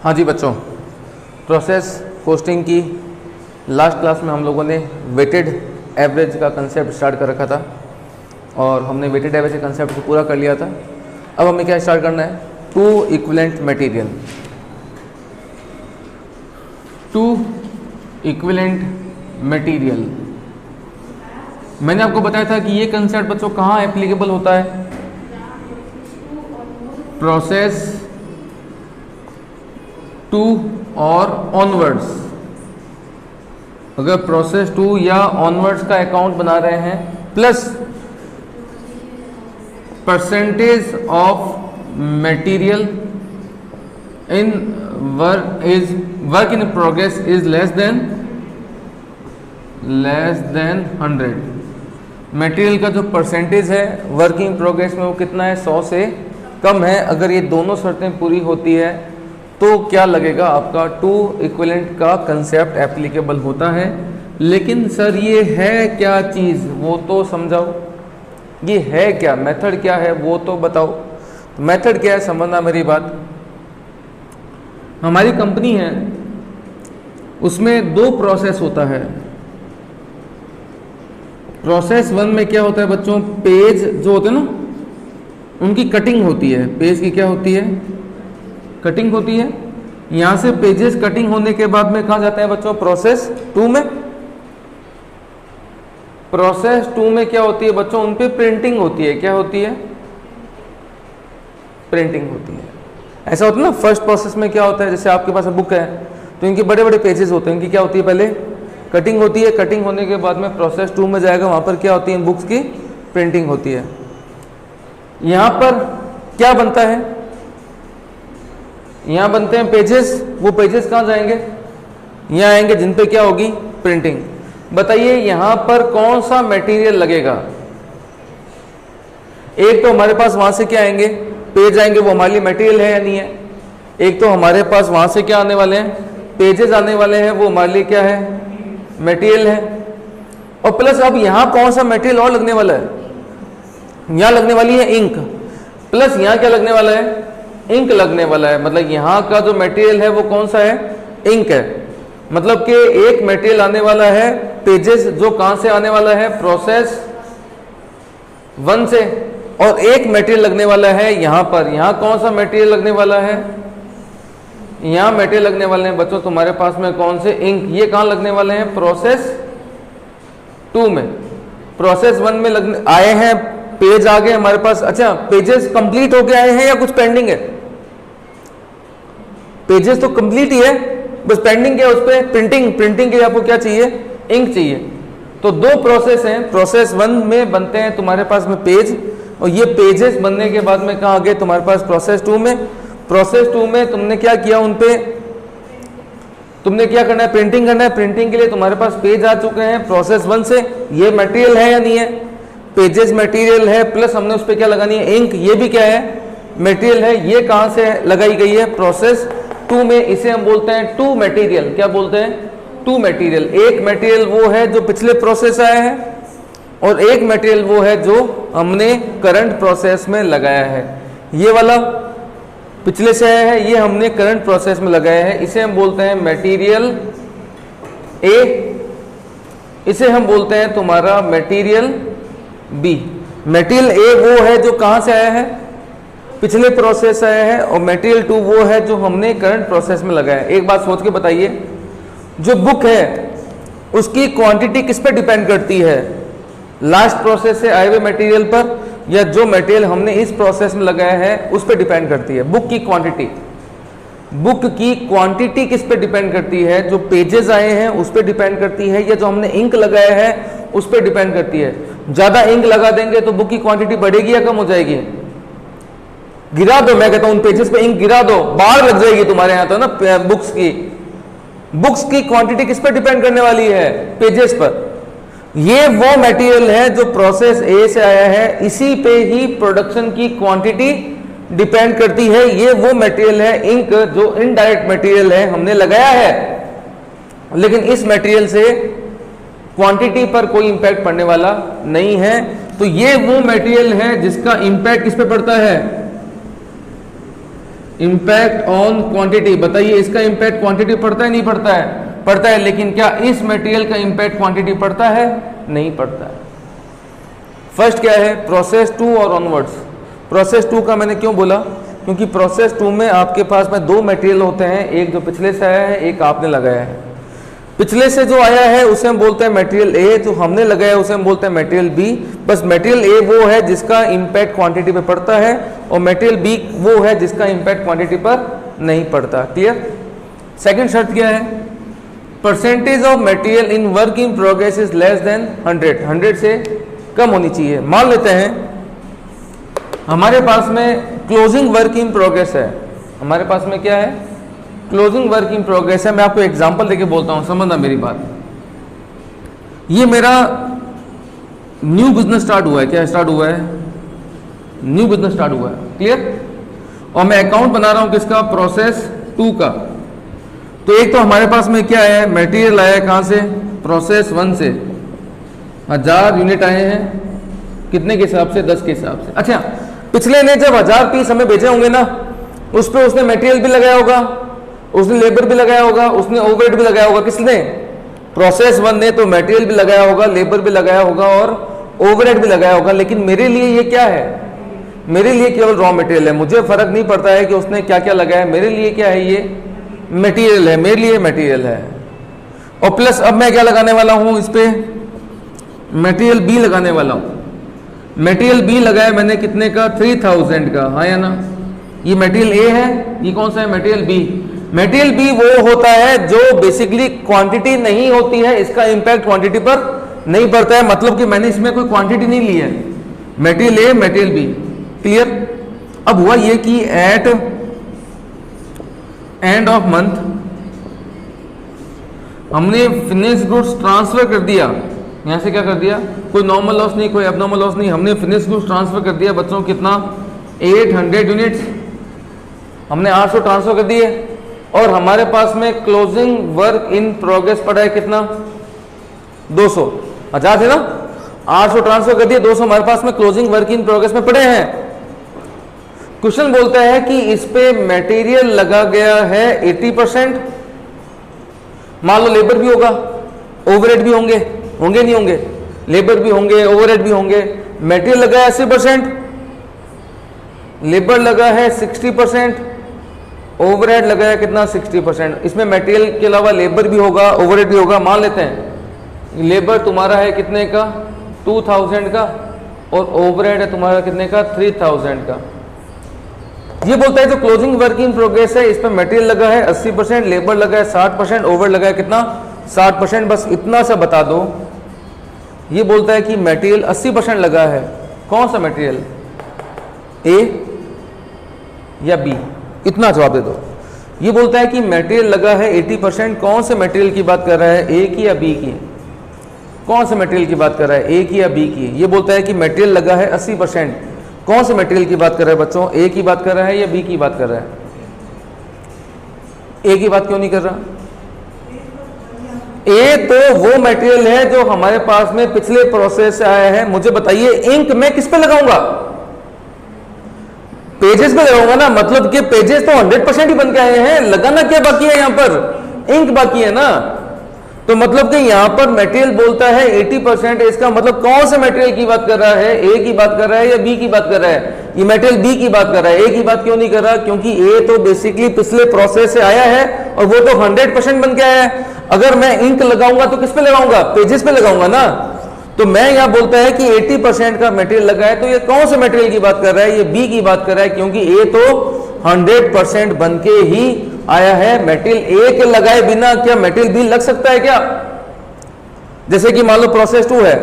हाँ जी बच्चों, process costing की लास्ट क्लास में हम लोगों ने वेटेड एवरेज का कंसेप्ट स्टार्ट कर रखा था और हमने वेटेड एवरेज के कंसेप्ट को पूरा कर लिया था। अब हमें क्या स्टार्ट करना है? Two equivalent material. Two equivalent material, मैंने आपको बताया था कि ये कंसेप्ट बच्चों कहाँ एप्लीकेबल होता है? प्रोसेस टू और ऑनवर्ड्स। अगर प्रोसेस टू या ऑनवर्ड्स का अकाउंट बना रहे हैं plus percentage of material in work in progress is less than 100। Material का जो परसेंटेज है वर्क इन प्रोग्रेस में वो कितना है? 100 से कम है। अगर ये दोनों शर्तें पूरी होती है तो क्या लगेगा आपका? टू इक्विवेलेंट का कंसेप्ट एप्लीकेबल होता है। लेकिन सर ये है क्या चीज़, वो तो समझाओ। ये है क्या, मेथड क्या है वो तो बताओ। मेथड क्या है, समझना मेरी बात। हमारी कंपनी है, उसमें दो प्रोसेस होता है। प्रोसेस वन में क्या होता है बच्चों? पेज जो होते हैं ना, उनकी कटिंग होती है। पेज की क्या होती है? कटिंग होती है। यहां से पेजेस कटिंग होने के बाद में कहां जाते हैं बच्चों? प्रोसेस टू में। प्रोसेस टू में क्या होती है बच्चों? उन पे प्रिंटिंग होती है। क्या होती है? प्रिंटिंग होती है। ऐसा होता है ना, फर्स्ट प्रोसेस में क्या होता है, जैसे आपके पास बुक है तो इनके बड़े बड़े पेजेस होते हैं। इनकी क्या होती है? पहले कटिंग होती है। कटिंग होने के बाद में प्रोसेस टू में जाएगा, वहां पर क्या होती है? बुक्स की प्रिंटिंग होती है। यहां पर क्या बनता है? यहां बनते हैं पेजेस। वो पेजेस कहां जाएंगे? यहां आएंगे, जिन पे क्या होगी? प्रिंटिंग। बताइए यहां पर कौन सा मटेरियल लगेगा? एक तो हमारे पास वहां से क्या आएंगे? पेज आएंगे, वो हमारे लिए मटेरियल है या नहीं है? एक तो हमारे पास वहां से क्या आने वाले हैं? पेजेस आने वाले हैं, वो हमारे लिए क्या है? मटेरियल है। और प्लस अब यहां कौन सा मटेरियल और लगने वाला है? यहां लगने वाली है इंक। प्लस यहां क्या लगने वाला है? इंक लगने वाला है। मतलब यहां का जो मटेरियल है वो कौन सा है? इंक है। मतलब कि एक मटेरियल आने वाला है पेजेस, जो कहां से आने वाला है? प्रोसेस वन से। और एक मटेरियल लगने वाला है यहां पर। यहां कौन सा मटेरियल लगने वाला है? यहां मटेरियल लगने वाले हैं बच्चों तुम्हारे पास में कौन से? इंक। ये कहां लगने वाले हैं? प्रोसेस टू में। प्रोसेस वन में लगने आए हैं, पेज आ गए हमारे पास। अच्छा, पेजेस कंप्लीट होके आए हैं या कुछ पेंडिंग है? पेजेस तो कंप्लीट ही है, बस पेंडिंग क्या है उस पर? प्रिंटिंग। प्रिंटिंग के लिए आपको क्या चाहिए? इंक चाहिए। तो दो प्रोसेस हैं। प्रोसेस वन में बनते हैं तुम्हारे पास में पेज, और ये पेजेस बनने के बाद में कहां आ गए तुम्हारे पास? प्रोसेस टू में। प्रोसेस टू में तुमने क्या किया? उन पे तुमने क्या करना है? प्रिंटिंग करना है। प्रिंटिंग के लिए तुम्हारे पास पेज आ चुके हैं प्रोसेस वन से। ये मटेरियल है या नहीं है? पेजेस मटेरियल है, प्लस हमने उस पर क्या लगानी है? इंक। ये भी क्या है? मटेरियल है। ये कहां से लगाई गई है? प्रोसेस टू में। इसे हम बोलते हैं टू मटेरियल। क्या बोलते हैं? To material. एक मटेरियल वो है जो पिछले प्रोसेस आया है, और एक मटेरियल वो है जो हमने करंट प्रोसेस में लगाया है। ये वाला पिछले से आया है, ये हमने करंट प्रोसेस में लगाया है। इसे हम बोलते हैं मटेरियल ए। इसे हम बोलते हैं तुम्हारा मटेरियल बी। मटेरियल ए वो है जो कहां से आया है? पिछले प्रोसेस आया है। और मटेरियल टू वो है जो हमने करंट प्रोसेस में लगाया है। एक बात सोच के बताइए, जो बुक है उसकी क्वांटिटी किस पे डिपेंड करती है? लास्ट प्रोसेस से आए हुए मटेरियल पर, या जो मटेरियल हमने इस प्रोसेस में लगाया है उस पर डिपेंड करती है? बुक की क्वांटिटी। बुक की क्वांटिटी किस पे डिपेंड करती है? जो पेजेस आए हैं उस पर डिपेंड करती है, या जो हमने इंक लगाया है उस पर डिपेंड करती है? ज्यादा इंक लगा देंगे तो बुक की क्वांटिटी बढ़ेगी या कम हो जाएगी? गिरा दो, मैं कहता हूं उन पेजेस पे इंक गिरा दो, बाढ़ लग जाएगी तुम्हारे यहां तो ना बुक्स की। बुक्स की क्वांटिटी किस पे डिपेंड करने वाली है? पेजेस पर। ये वो मटेरियल है जो प्रोसेस ए से आया है, इसी पे ही प्रोडक्शन की क्वांटिटी डिपेंड करती है। ये वो मटेरियल है इंक जो इनडायरेक्ट मटेरियल है, हमने लगाया है, लेकिन इस मटेरियल से क्वांटिटी पर कोई इंपैक्ट पड़ने वाला नहीं है। तो ये वो मटेरियल है जिसका इंपैक्ट किस पे पड़ता है? इम्पैक्ट ऑन क्वांटिटी, बताइए इसका इम्पैक्ट क्वांटिटी पड़ता है नहीं पड़ता है? पड़ता है, लेकिन क्या इस मटेरियल का इम्पैक्ट क्वांटिटी पड़ता है? नहीं पड़ता है। फर्स्ट क्या है? प्रोसेस 2 और ऑनवर्ड्स। प्रोसेस 2 का मैंने क्यों बोला? क्योंकि प्रोसेस 2 में आपके पास में 2 मटेरियल होते हैं, एक जो पिछले से आया है, एक आपने लगाया है। पिछले से जो आया है उसे हम बोलते हैं मटेरियल ए, जो हमने लगाया है उसे हम बोलते हैं मटेरियल बी। बस मटेरियल ए वो है जिसका इम्पैक्ट क्वांटिटी पे पड़ता है, और मटेरियल बी वो है जिसका इम्पैक्ट क्वांटिटी पर नहीं पड़ता। क्लियर? सेकंड शर्त क्या है? Percentage of material in work in progress is less than 100, 100 से कम होनी चाहिए। मान लेते हैं हमारे पास में क्लोजिंग वर्क इन प्रोग्रेस है, हमारे पास में क्या है? क्लोजिंग वर्क इन प्रोग्रेस है। मैं आपको एग्जांपल देके बोलता हूं, समझना मेरी बात। ये मेरा न्यू बिजनेस स्टार्ट हुआ है। क्या स्टार्ट हुआ है? न्यू बिजनेस स्टार्ट हुआ है। क्लियर? और मैं अकाउंट बना रहा हूं किसका? प्रोसेस 2 का। तो एक तो हमारे पास में क्या है? मटेरियल आया है कहां से? प्रोसेस 1 से 1000 यूनिट आए हैं। कितने के हिसाब से? 10 के हिसाब से। अच्छा, पिछले ने जब 1000 पीस हमें बेचे होंगे ना, उस पर उसने मटेरियल भी लगाया होगा, उसने लेबर भी लगाया होगा, उसने ओवरहेड भी लगाया होगा। किसने? प्रोसेस 1 ने तो मटेरियल भी लगाया होगा, लेबर भी लगाया होगा और ओवरहेड भी लगाया होगा। लेकिन मेरे लिए ये क्या है? मेरे लिए केवल रॉ मटेरियल है। मुझे फर्क नहीं पड़ता है कि उसने क्या क्या लगाया है। मेरे लिए क्या है? ये मटेरियल है, मेरे लिए मटेरियल है। और प्लस अब मैं क्या लगाने वाला हूं इस पे? मटेरियल बी लगाने वाला हूं। मटेरियल बी लगाया मैंने कितने का? 3000 का। हाँ या ना? ये मटेरियल ए है, ये कौन सा है? Material B. मटेरियल बी वो होता है जो बेसिकली क्वांटिटी नहीं होती है, इसका इंपैक्ट क्वांटिटी पर नहीं पड़ता है। मतलब कि मैंने इसमें कोई क्वांटिटी नहीं ली है। Material A, material B. Clear? अब हुआ ये कि एट एंड ऑफ मंथ हमने फिनिश गुड्स ट्रांसफर कर दिया। यहां से क्या कर दिया? कोई नॉर्मल लॉस नहीं, कोई एबनॉर्मल लॉस नहीं। हमने फिनिश गुड्स ट्रांसफर कर दिया बच्चों। कितना? 800 यूनिट्स हमने 800 ट्रांसफर कर दिए। और हमारे पास में क्लोजिंग वर्क इन प्रोग्रेस पड़ा है कितना? 200। 1000 है ना? 800 ट्रांसफर कर दिए, 200 हमारे पास में क्लोजिंग वर्क इन प्रोग्रेस में पड़े हैं। क्वेश्चन बोलता है कि इस पे मटेरियल लगा गया है 80%। मान लो लेबर भी होगा, ओवरहेड भी होंगे, होंगे नहीं होंगे? लेबर भी होंगे, ओवरहेड भी होंगे। मटेरियल लगा है 80%, लेबर लगा है 60%, ओवरहेड लगा है कितना? 60%। इसमें मटेरियल के अलावा लेबर भी होगा, ओवरहेड भी होगा। मान लेते हैं लेबर तुम्हारा है कितने का? 2000 का, और ओवरहेड है तुम्हारा कितने का? 3000 का। ये बोलता है जो क्लोजिंग वर्क इन प्रोग्रेस है, इस पर मटेरियल लगा है 80%, लेबर लगा है 60%, ओवरहेड लगा है कितना? 60%। बस इतना सा बता दो। ये बोलता है कि मटेरियल 80% लगा है। कौन सा मटेरियल? ए या बी? इतना जवाब दे दो। ये बोलता है कि मटेरियल लगा है 80%। कौन से मटेरियल की बात कर रहा है? ए की या बी की? कौन से मटेरियल की बात कर रहा है? ए की या बी की? ये बोलता है कि मटेरियल लगा है 80%। कौन से मटेरियल की बात कर रहा है बच्चों? ए की बात कर रहा है या बी की बात कर रहा है? ए की बात क्यों नहीं कर रहा? ए तो वो मटेरियल है जो हमारे पास में पिछले प्रोसेस से आया है। मुझे बताइए इंक मैं किस पे लगाऊंगा? पेजेस पे लगाऊंगा ना। मतलब कि पेजेस तो 100% ही बन के आए हैं, लगाना क्या बाकी है? यहां पर इंक बाकी है ना। तो मतलब कि यहां पर मटेरियल बोलता है 80%। इसका मतलब कौन से मटेरियल की बात कर रहा है? ए की बात कर रहा है या बी की बात कर रहा है? ये मटेरियल बी की बात कर रहा है। ए की बात क्यों नहीं कर रहा? क्योंकि ए तो बेसिकली पिछले प्रोसेस से आया है और वो तो 100% बन के आया है। अगर मैं इंक लगाऊंगा तो किस पे लगाऊंगा? पेजेस पे लगाऊंगा ना। तो मैं यहां बोलता है कि 80% का मटेरियल लगा है। तो ये कौन से मटेरियल की बात कर रहा है? ये बी की बात कर रहा है, क्योंकि ए तो 100% बन के ही आया है। मटेरियल ए के लगाए बिना क्या मटेरियल बी लग सकता है क्या? जैसे कि मान लो प्रोसेस 2 है।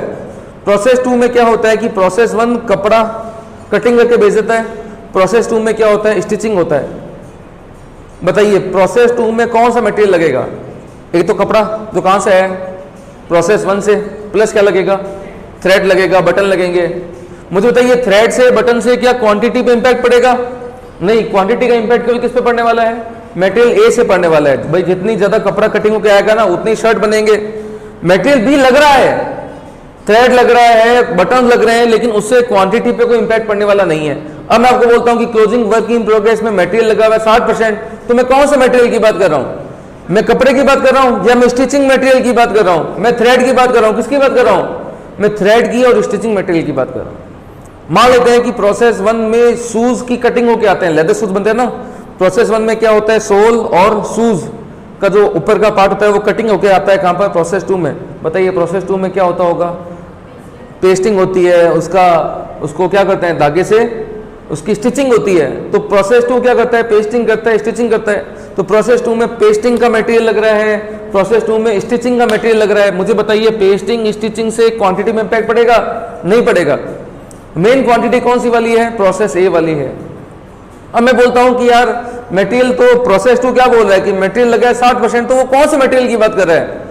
प्रोसेस 2 में क्या होता है कि प्रोसेस 1 कपड़ा कटिंग करके भेज देता है। प्रोसेस 2 में क्या होता है? स्टिचिंग होता है। बताइए प्रोसेस 2 में कौन सा मटेरियल लगेगा? एक तो कपड़ा जो कहां से है? प्रोसेस 1 से। प्लस क्या लगेगा? थ्रेड लगेगा, बटन लगेंगे। मुझे बताइए थ्रेड से बटन से क्या क्वांटिटी पे इंपैक्ट पड़ेगा? नहीं, क्वांटिटी का इंपैक्ट केवल किस पे पड़ने वाला है? मटेरियल ए से पड़ने वाला है। भाई जितनी ज्यादा कपड़ा कटिंग होकर आएगा ना उतनी शर्ट बनेंगे। मटेरियल बी लग रहा है, थ्रेड लग रहा है, बटन लग रहे हैं, लेकिन उससे क्वांटिटी पे कोई इंपैक्ट पड़ने वाला नहीं है। अब मैं आपको बोलता हूं कि क्लोजिंग वर्क इन प्रोग्रेस में मटेरियल लगा हुआ है 60%, तो मैं कौन से मटेरियल की बात कर रहा हूं? मैं कपड़े की बात कर रहा हूं या मैं स्टिचिंग मटेरियल की बात कर रहा हूं? मैं थ्रेड की बात कर रहा हूं? किसकी बात कर रहा हूं? मैं थ्रेड की और स्टिचिंग मटेरियल की बात कर रहा हूं। मान लेते हैं कि प्रोसेस 1 में शूज की कटिंग होके आते हैं, लेदर शूज बनते हैं ना। प्रोसेस 1 में क्या होता है, सोल और शूज का जो ऊपर का पार्ट होता है वो कटिंग होके आता है। कहां पर? प्रोसेस 2 में। बताइए प्रोसेस 2 में क्या होता होगा? पेस्टिंग होती है, उसको क्या करते हैं, धागे से उसकी स्टिचिंग होती है। तो प्रोसेस 2 क्या करता है? पेस्टिंग करता है, स्टिचिंग करता है। तो प्रोसेस 2 में पेस्टिंग का मटेरियल लग रहा है, प्रोसेस 2 में स्टिचिंग का मटेरियल लग रहा है। मुझे बताइए पेस्टिंग स्टिचिंग से क्वांटिटी में इम्पैक्ट पड़ेगा? नहीं पड़ेगा। मेन क्वांटिटी कौन सी वाली है? प्रोसेस ए वाली है। अब मैं बोलता हूं कि यार मटेरियल तो प्रोसेस 2 क्या बोल रहा है कि मटेरियल लगा है 60%, तो वो कौन से मटेरियल की बात कर रहा है?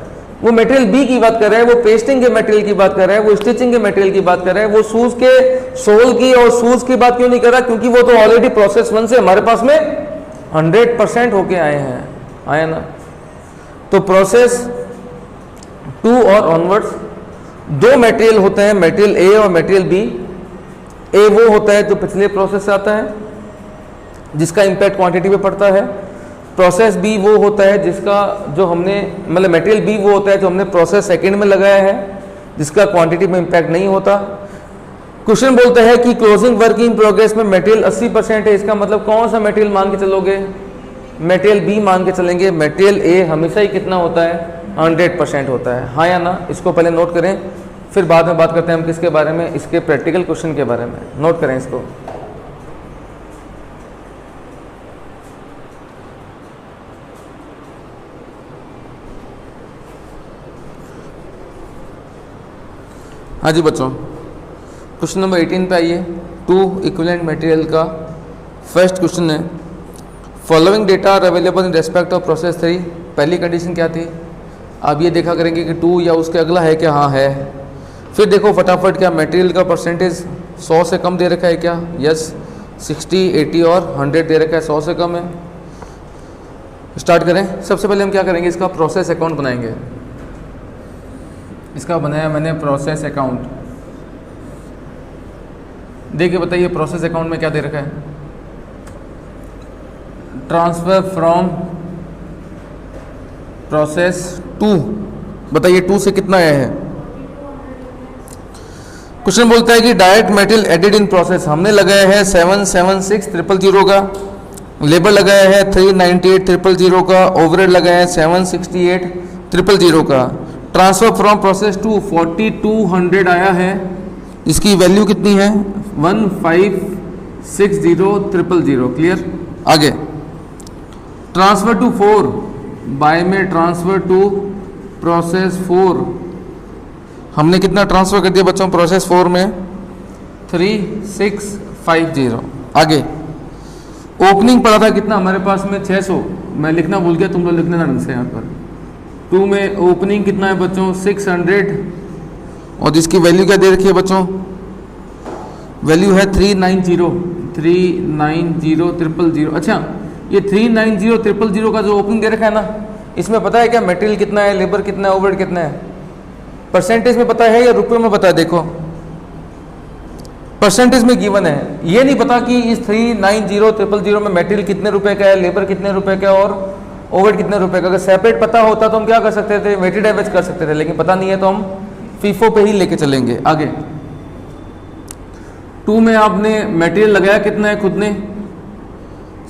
वो मटेरियल बी की बात कर रहा है, वो पेस्टिंग के मटेरियल की बात कर रहा है, वो स्टिचिंग के मटेरियल की बात कर रहा है। वो शूज के सोल की और शूज की बात क्यों नहीं कर रहा? क्योंकि वो तो ऑलरेडी प्रोसेस 1 से हमारे पास में 100% होके आए हैं, आए ना। तो प्रोसेस 2 और ऑनवर्ड्स 2 मटेरियल होते हैं, मटेरियल ए और मटेरियल बी। ए वो होता है जो पिछले प्रोसेस से आता है, जिसका इंपैक्ट क्वांटिटी पे पड़ता है। प्रोसेस बी वो होता है जिसका जो हमने मतलब मटेरियल बी वो होता है जो हमने प्रोसेस सेकंड में लगाया है, जिसका क्वांटिटी में इंपैक्ट नहीं होता। क्वेश्चन बोलता है कि क्लोजिंग वर्क इन प्रोग्रेस में मटेरियल 80% है, इसका मतलब कौन सा मटेरियल मान के चलोगे? मटेरियल बी मान के चलेंगे। मटेरियल ए हमेशा ही कितना होता है? 100% होता है, हाँ या ना? इसको पहले नोट करें, फिर बाद में बात करते हैं हम किसके बारे में, इसके प्रैक्टिकल क्वेश्चन के बारे में। नोट करें इसको। हाँ जी बच्चों, क्वेश्चन नंबर 18 पे आइए। 2 इक्विवेलेंट मटेरियल का फर्स्ट क्वेश्चन है, following data are available in respect of process 3। पहली कंडीशन क्या थी? आप ये देखा करेंगे कि 2 या उसके अगला है क्या? हाँ है। फिर देखो फटाफट, क्या मटेरियल का परसेंटेज 100 से कम दे रखा है क्या? यस। 60, 80 और 100 दे रखा है, 100 से कम है। स्टार्ट करें। सबसे पहले हम क्या करेंगे, इसका प्रोसेस अकाउंट बनाएंगे। इसका बनाया मैंने प्रोसेस अकाउंट। देखिए बताइए प्रोसेस अकाउंट में क्या दे रखा है? Transfer from process 2। बताइए 2 से कितना आया है? क्वेश्चन बोलता है कि direct material added in process हमने लगाया है 776,000 का, लेबर लगाया है 398,000 का, ओवरहेड लगाया है 768,000 का। ट्रांसफर फ्रॉम प्रोसेस 2 4200 आया है, इसकी वैल्यू कितनी है? 1560000। क्लियर? आगे ट्रांसफर टू 4 बाय में ट्रांसफर टू प्रोसेस 4 हमने कितना ट्रांसफर कर दिया बच्चों? प्रोसेस 4 में 3650। आगे ओपनिंग पड़ा था कितना हमारे पास में? 600। मैं लिखना भूल गया, तुम लोग लिखने ना ढंग से। यहाँ पर 2 में ओपनिंग कितना है बच्चों? 600 और जिसकी वैल्यू क्या दे रखी है बच्चों? वैल्यू है 390,000। अच्छा, ये 390,000 का जो ओपनिंग दे रखा है ना, इसमें पता है क्या मटेरियल कितना है, लेबर कितना है, ओवरहेड कितना है? परसेंटेज में पता है या रुपये में पता है? देखो परसेंटेज में गिवन है, ये नहीं पता कि इस 390,000 में मटेरियल कितने रुपए का है, लेबर कितने रुपए का है और ओवरहेड कितने रुपए का। अगर सेपरेट पता होता तो हम क्या कर सकते थे? वेटेड एवरेज कर सकते थे, लेकिन पता नहीं है तो हम फीफो पे ही लेके चलेंगे। आगे 2 में आपने मटेरियल लगाया कितना है? खुद ने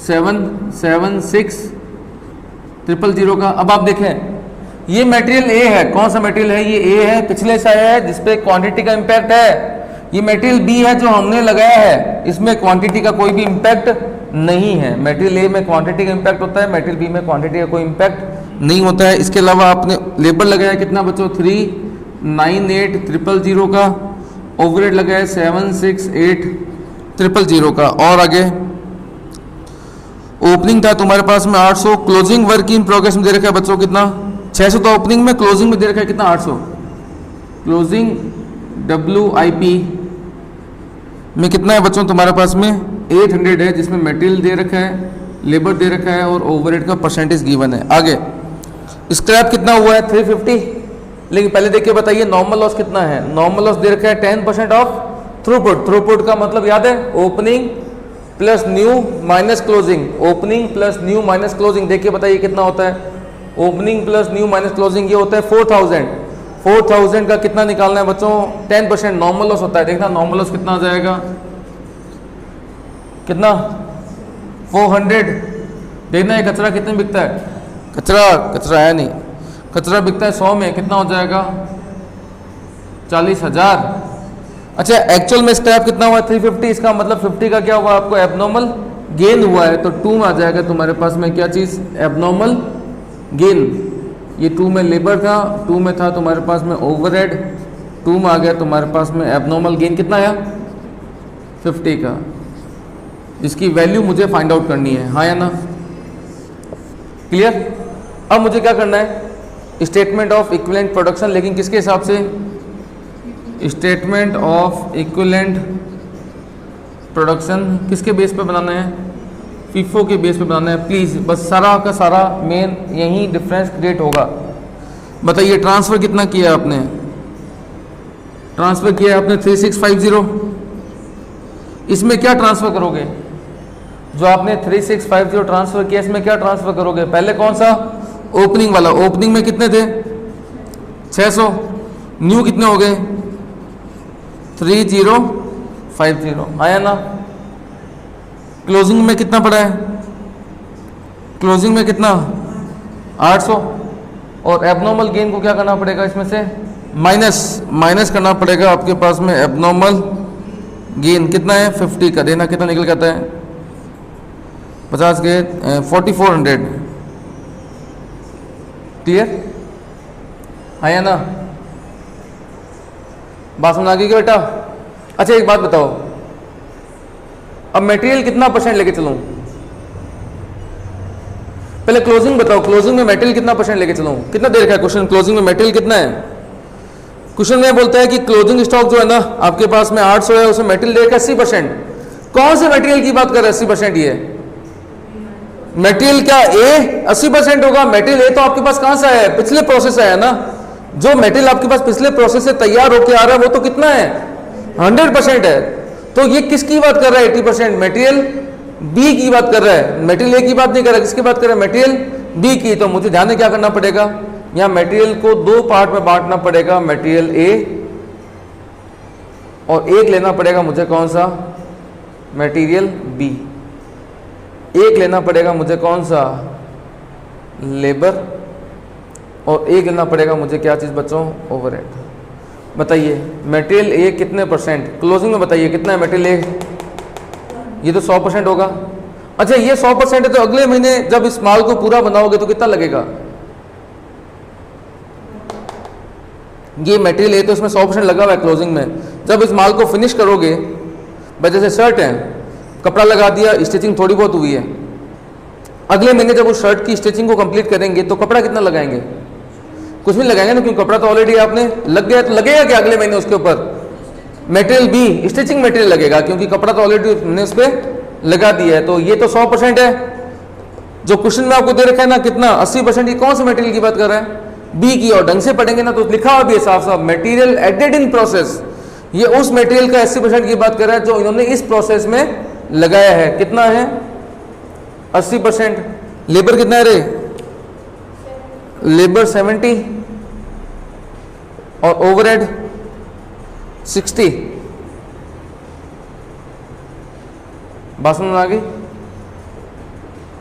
776,000 का। अब आप देखें ये मटेरियल ए है, कौन सा मटेरियल है? ये ए है, पिछले से आया है, जिसपे क्वांटिटी का इंपैक्ट है। ये मटेरियल बी है जो हमने लगाया है, इसमें क्वांटिटी का कोई भी इंपैक्ट नहीं है। मटेरियल ए में क्वांटिटी का इंपैक्ट होता है, मटेरियल बी में क्वांटिटी का कोई इंपैक्ट नहीं होता है। इसके अलावा आपने लेबर लगाया कितना बच्चों? 398,000 का, ओवरहेड लगाया 768,000 का। और आगे ओपनिंग था तुम्हारे पास में 800, क्लोजिंग वर्क इन प्रोग्रेस में दे रखा है बच्चों कितना? 600 तो ओपनिंग में, क्लोजिंग में दे रखा है कितना? 800। क्लोजिंग WIP में कितना है बच्चों तुम्हारे पास में? 800 है, जिसमें मटेरियल दे रखा है, लेबर दे रखा है और ओवरहेड का परसेंटेज गिवन है। आगे स्क्रैप कितना हुआ है? 350। लेकिन पहले देखिए बताइए नॉर्मल लॉस कितना है? नॉर्मल लॉस दे रखा है 10% ऑफ थ्रूपुट। थ्रूपुट का मतलब याद है? Opening plus new minus closing, opening plus new minus closing, देखिए बताइए कितना होता है, opening plus new minus closing ये होता है 4000। 4000 का कितना निकालना है बच्चों, 10% नॉर्मल लॉस होता है। देखना नॉर्मल लॉस कितना आ जाएगा, कितना 400। देखना ये कचरा कितने बिकता है, कचरा है नहीं, कचरा बिकता है 100 में, कितना हो जाएगा 40,000। अच्छा एक्चुअल में स्क्रैप कितना हुआ है 350, इसका मतलब 50 का क्या हुआ आपको एबनॉर्मल गेन हुआ है, तो 2 में आ जाएगा तुम्हारे पास में क्या चीज़, एबनॉर्मल गेन। ये 2 में लेबर था, 2 में था तुम्हारे पास में ओवरहेड, 2 में आ गया तुम्हारे पास में एबनॉर्मल गेन, कितना आया 50 का, जिसकी वैल्यू मुझे फाइंड आउट करनी है, हाँ या ना, क्लियर। अब मुझे क्या करना है, स्टेटमेंट ऑफ इक्विवेलेंट प्रोडक्शन, लेकिन किसके हिसाब से, स्टेटमेंट ऑफ इक्विवेलेंट प्रोडक्शन किसके बेस पे बनाना है, फीफो के बेस पे बनाना है प्लीज़, बस सारा का सारा मेन यही डिफरेंस क्रिएट होगा। बताइए ट्रांसफ़र कितना किया आपने, ट्रांसफ़र किया आपने 3650, इसमें क्या ट्रांसफ़र करोगे, जो आपने 3650 ट्रांसफ़र किया इसमें क्या ट्रांसफ़र करोगे, पहले कौन सा ओपनिंग वाला, ओपनिंग में कितने थे 600, न्यू कितने हो गए 3050, आया ना। क्लोजिंग में कितना पड़ा है, क्लोजिंग में कितना 800, और एबनॉर्मल गेन को क्या करना पड़ेगा, इसमें से माइनस करना पड़ेगा आपके पास में एबनॉर्मल गेन, कितना है 50 का, देना कितना निकल जाता है 50 के 4400, क्लियर, आया ना, बात समझ आ गई क्या बेटा। अच्छा एक बात बताओ, अब मटेरियल कितना परसेंट लेके चलूं, पहले क्लोजिंग बताओ, क्लोजिंग में मटेरियल कितना परसेंट लेके चलूं, कितना देर का क्वेश्चन, क्लोजिंग में मटेरियल कितना है, क्वेश्चन में बोलता है कि क्लोजिंग स्टॉक जो है ना आपके पास में 800 है, उसमें मटेरियल देगा 80%, कौन से मटेरियल की बात कर रहे हैं 80%, ये मटेरियल क्या ए 80% होगा, मटेरियल ए तो आपके पास कहां से आया है, पिछले प्रोसेस आया ना, जो मटेरियल आपके पास पिछले प्रोसेस से तैयार होकर आ रहा है वो तो कितना है 100% है, तो ये किसकी बात कर रहा है 80%, मटेरियल बी की बात कर रहा है, मटेरियल ए की बात नहीं कर रहा, किसकी बात कर रहा है मटेरियल बी की। तो मुझे ध्यान में क्या करना पड़ेगा, यहाँ मटेरियल को 2 पार्ट में बांटना पड़ेगा, मटेरियल ए और एक लेना पड़ेगा मुझे कौन सा मटेरियल बी, एक लेना पड़ेगा मुझे कौन सा लेबर, और एक लेना पड़ेगा मुझे क्या चीज़ बच्चों ओवरहेड। बताइए मटेरियल ए कितने परसेंट, क्लोजिंग में बताइए कितना है मटेरियल ए, ये तो 100% होगा। अच्छा ये 100% है, तो अगले महीने जब इस माल को पूरा बनाओगे तो कितना लगेगा, ये मटेरियल ए तो इसमें 100% लगा हुआ है क्लोजिंग में, जब इस माल को फिनिश करोगे, जैसे शर्ट है, कपड़ा लगा दिया, स्टिचिंग थोड़ी बहुत हुई है, अगले महीने जब उस शर्ट की स्टिचिंग को कंप्लीट करेंगे तो कपड़ा कितना लगाएंगे, कुछ भी लगाएंगे ना, क्योंकि कपड़ा तो ऑलरेडी आपने लग गया, तो लगेगा क्या अगले महीने उसके ऊपर मटेरियल बी, स्टिचिंग मटेरियल लगेगा, क्योंकि कपड़ा तो ऑलरेडी हमने उस पर लगा दिया है। तो ये तो 100% है, जो क्वेश्चन में आपको दे रखा है ना कितना 80%, ये कौन से मटेरियल की बात कर रहा है बी की, और ढंग से पढ़ेंगे ना तो लिखा हुआ भी है साफ साफ मटेरियल एडेड इन प्रोसेस, ये उस मटेरियल का 80% की बात कर रहा है जो इन्होंने इस प्रोसेस में लगाया है, कितना है 80%। लेबर कितना है रे, लेबर 70 और ओवरहेड 60, बात समझ आ गई।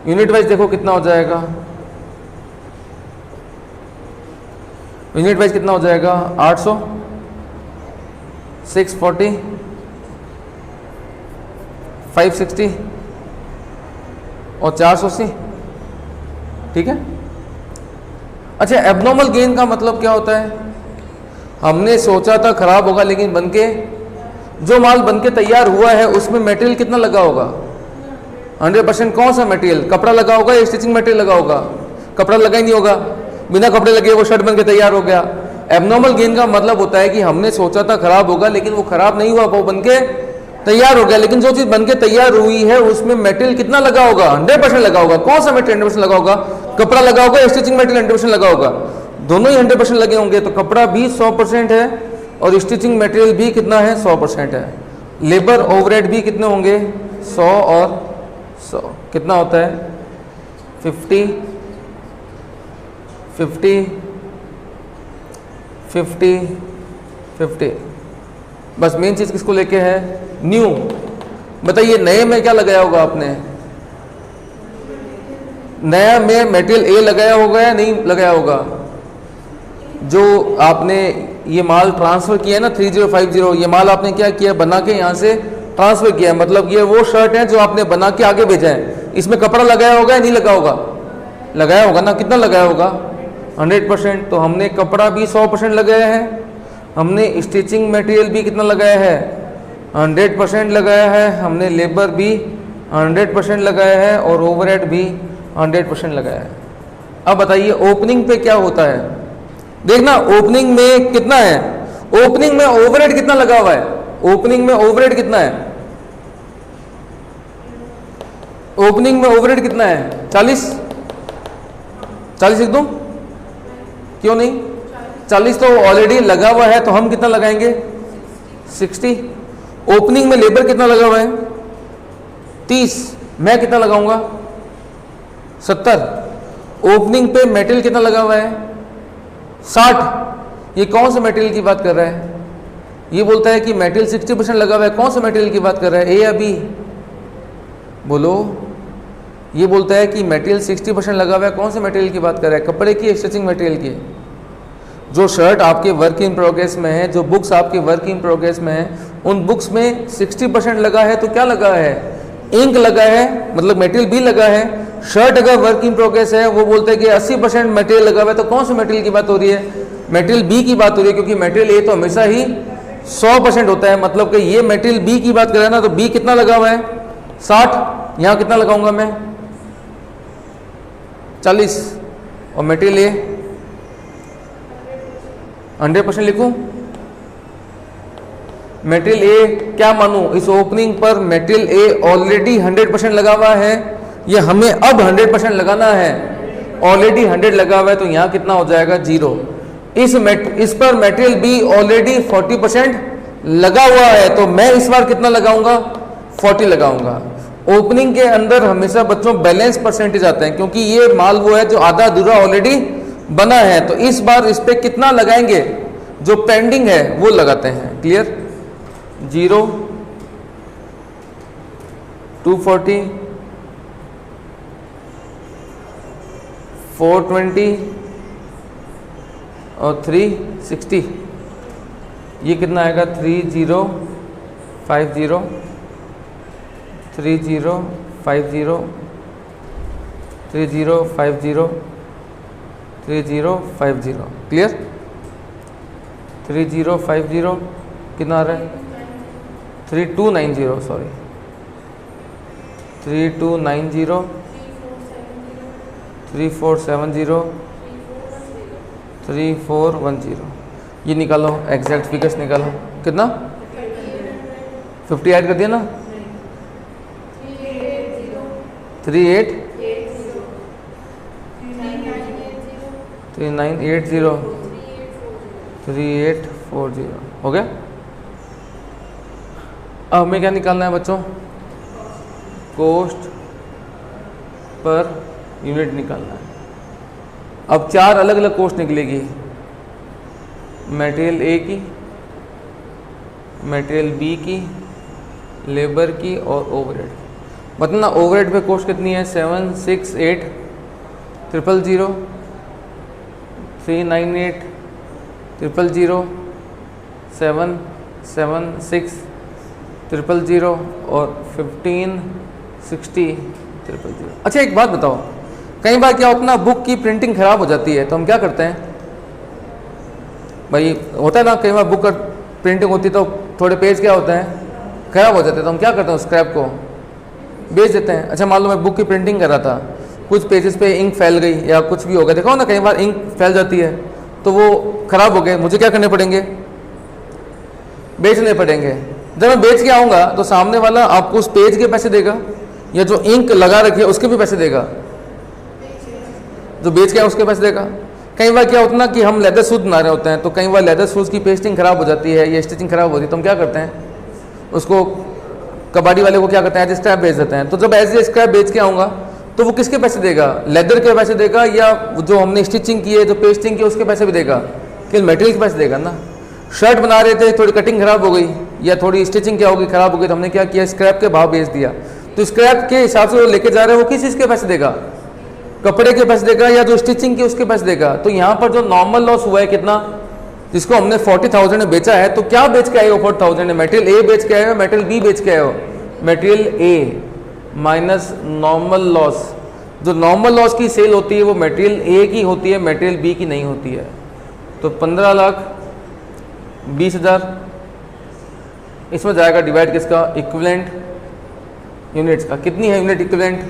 यूनिट वाइज देखो कितना हो जाएगा, यूनिट वाइज कितना हो जाएगा 800, 640, 560 और 480, ठीक है। अच्छा एबनॉर्मल गेन का मतलब क्या होता है, हमने सोचा था खराब होगा, लेकिन बनके जो माल बनके तैयार हुआ है उसमें मटेरियल कितना लगा होगा 100%, कौन सा मटेरियल, कपड़ा लगा होगा या स्टिचिंग मटेरियल लगा होगा, कपड़ा लगा ही नहीं होगा, बिना कपड़े लगे वो शर्ट बनके तैयार हो गया। एबनॉर्मल गेन का मतलब होता है कि हमने सोचा था खराब होगा, लेकिन वो खराब नहीं हुआ, वो बनके तैयार हो गया, लेकिन जो चीज बनके तैयार हुई है उसमें मटेरियल कितना लगा होगा 100% लगा होगा, कौन सा मटेरियल 100% लगा होगा, कपड़ा लगा होगा या स्टिचिंग मटेरियल 100% लगा होगा, दोनों ही 100% लगे होंगे, तो कपड़ा भी 100% है और स्टिचिंग मटेरियल भी कितना है 100% है, लेबर ओवरहेड भी कितने होंगे 100 और 100 कितना होता है 50 50 50 50। बस मेन चीज किसको लेके है न्यू। बताइए नए में क्या लगाया होगा आपने, नया में मटेरियल ए लगाया होगा या नहीं लगाया होगा। जो आपने ये माल ट्रांसफर किया है ना 3050, ये माल आपने क्या किया बना के यहाँ से ट्रांसफर किया है, मतलब ये वो शर्ट है जो आपने बना के आगे भेजा है। इसमें कपड़ा लगाया होगा या नहीं लगा होगा, लगाया होगा ना। कितना लगाया होगा 100%। तो हमने कपड़ा भी 100% लगाया है, हमने स्टिचिंग मटेरियल भी कितना लगाया है 100% लगाया है, हमने लेबर भी 100% लगाया है और ओवरहेड भी 100% लगाया है। अब बताइए ओपनिंग पे क्या होता है। देखना ओपनिंग में कितना है, ओपनिंग में ओवरहेड कितना लगा हुआ है, ओपनिंग में ओवरहेड कितना है, ओपनिंग में ओवरहेड कितना है 40 लिख दूं, क्यों नहीं 40 तो ऑलरेडी लगा हुआ है, तो हम कितना लगाएंगे 60। ओपनिंग में लेबर कितना लगा हुआ है 30, मैं कितना लगाऊंगा 70। ओपनिंग पे मेटेरियल कितना लगा हुआ है 60। ये कौन से मटेरियल की बात कर रहा है, ये बोलता है कि मेटेरियल 60% लगा हुआ है। कौन से मटेरियल की बात कर रहा है, ए या बी, बोलो। ये बोलता है कि मेटेरियल 60% लगा हुआ है, कौन से मटेरियल की बात कर रहा है, कपड़े की, स्टिचिंग मटेरियल की। जो शर्ट आपके वर्क इन प्रोग्रेस में है, जो बुक्स आपके वर्क इन प्रोग्रेस में है, उन बुक्स में 60% लगा है, तो क्या लगा है इंक लगा है, मतलब मटेरियल भी लगा है। शर्ट अगर वर्क इन प्रोग्रेस है, वो बोलते हैं कि 80% मटेरियल लगा हुआ है, तो कौन से मटेरियल की बात हो रही है, मटेरियल बी की बात हो रही है, क्योंकि मटेरियल ए तो हमेशा ही 100% होता है। मतलब कि ये मटेरियल बी की बात कर रहा है ना, तो बी कितना लगा हुआ है 60, यहां कितना लगाऊंगा मैं 40, और मटेरियल ए 100% लिखूं। मटेरियल ए क्या मानूं, इस ओपनिंग पर मटेरियल ए ऑलरेडी 100% लगा हुआ है, ये हमें अब 100% लगाना है, ऑलरेडी 100 लगा हुआ है, तो यहां कितना हो जाएगा 0। इस पर मटेरियल बी ऑलरेडी 40% लगा हुआ है, तो मैं इस बार कितना लगाऊंगा 40 लगाऊंगा। ओपनिंग के अंदर हमेशा बच्चों बैलेंस परसेंटेज आते हैं, क्योंकि ये माल वो है जो आधा अधूरा ऑलरेडी बना है, तो इस बार इस पे कितना लगाएंगे, जो पेंडिंग है वो लगाते हैं। क्लियर, 0 240 420 और 360, ये कितना आएगा 3050 3050 3050 3050। क्लियर, 3050 कितना आ रहा है 3290, सॉरी 3290 3470 3410। ये निकालो, एग्जैक्ट फिगर्स निकालो, कितना 50 ऐड कर दिया ना, 38 3980 3840 हो गया। अब हमें क्या निकालना है बच्चों, कॉस्ट पर यूनिट निकालना है। अब 4 अलग अलग कॉस्ट निकलेगी, मटेरियल ए की, मटेरियल बी की, लेबर की और ओवरहेड। मतलब ओवरहेड पे कॉस्ट कितनी है 768 000 398 000 776 000 और 1560 000। अच्छा एक बात बताओ, कई बार क्या होता है ना, बुक की प्रिंटिंग खराब हो जाती है, तो हम क्या करते हैं भाई, होता है ना कई बार बुक का प्रिंटिंग होती है तो थोड़े पेज क्या होते हैं खराब हो जाते हैं, तो हम क्या करते हैं स्क्रैप को बेच देते हैं। अच्छा मान लो मैं बुक की प्रिंटिंग कर रहा था, कुछ पेजेस पे इंक फैल गई या कुछ भी हो गया, देखो ना कई बार इंक फैल जाती है, तो वो खराब हो गए, मुझे क्या करने पड़ेंगे, बेचने पड़ेंगे। जब मैं बेच के आऊँगा तो सामने वाला आपको उस पेज के पैसे देगा या जो इंक लगा रखी है उसके भी पैसे देगा, जो बेच के उसके पैसे देगा। कई बार क्या होता है ना कि हम लेदर शूज बना रहे होते हैं, तो कई बार लेदर शूज की पेस्टिंग खराब हो जाती है या स्टिचिंग खराब होती है, तो हम क्या करते हैं उसको कबाड़ी वाले को क्या करते हैं, एज स्क्रैप बेच देते हैं। तो जब एज ए स्क्रैप बेच के आऊँगा तो वो किसके पैसे देगा, लेदर के पैसे देगा या जो हमने स्टिचिंग की है, जो पेस्टिंग की उसके पैसे भी देगा, कि मटेरियल के पैसे देगा ना। शर्ट बना रहे थे, थोड़ी कटिंग खराब हो गई या थोड़ी स्टिचिंग क्या होगी, खराब हो गई, तो हमने क्या किया, स्क्रैप के भाव बेच दिया। तो स्क्रैप के हिसाब से वो लेके जा रहे हैं, वो किस चीज़ के पैसे देगा, कपड़े के पैसे देगा या जो स्टिचिंग की उसके पैसे देगा। तो यहाँ पर जो नॉर्मल लॉस हुआ है कितना, जिसको हमने 40,000 में बेचा है, तो क्या बेच के आए हो 40,000 में, मटेरियल ए बेच के आए हो, मटेरियल बी बेच के आए हो, material A minus normal loss. जो नॉर्मल लॉस की सेल होती है वो मटेरियल ए की होती है, मटेरियल बी की नहीं होती है। तो 15,20,000 इसमें जाएगा डिवाइड किसका, इक्विवेलेंट यूनिट्स का। कितनी है यूनिट इक्विवेलेंट,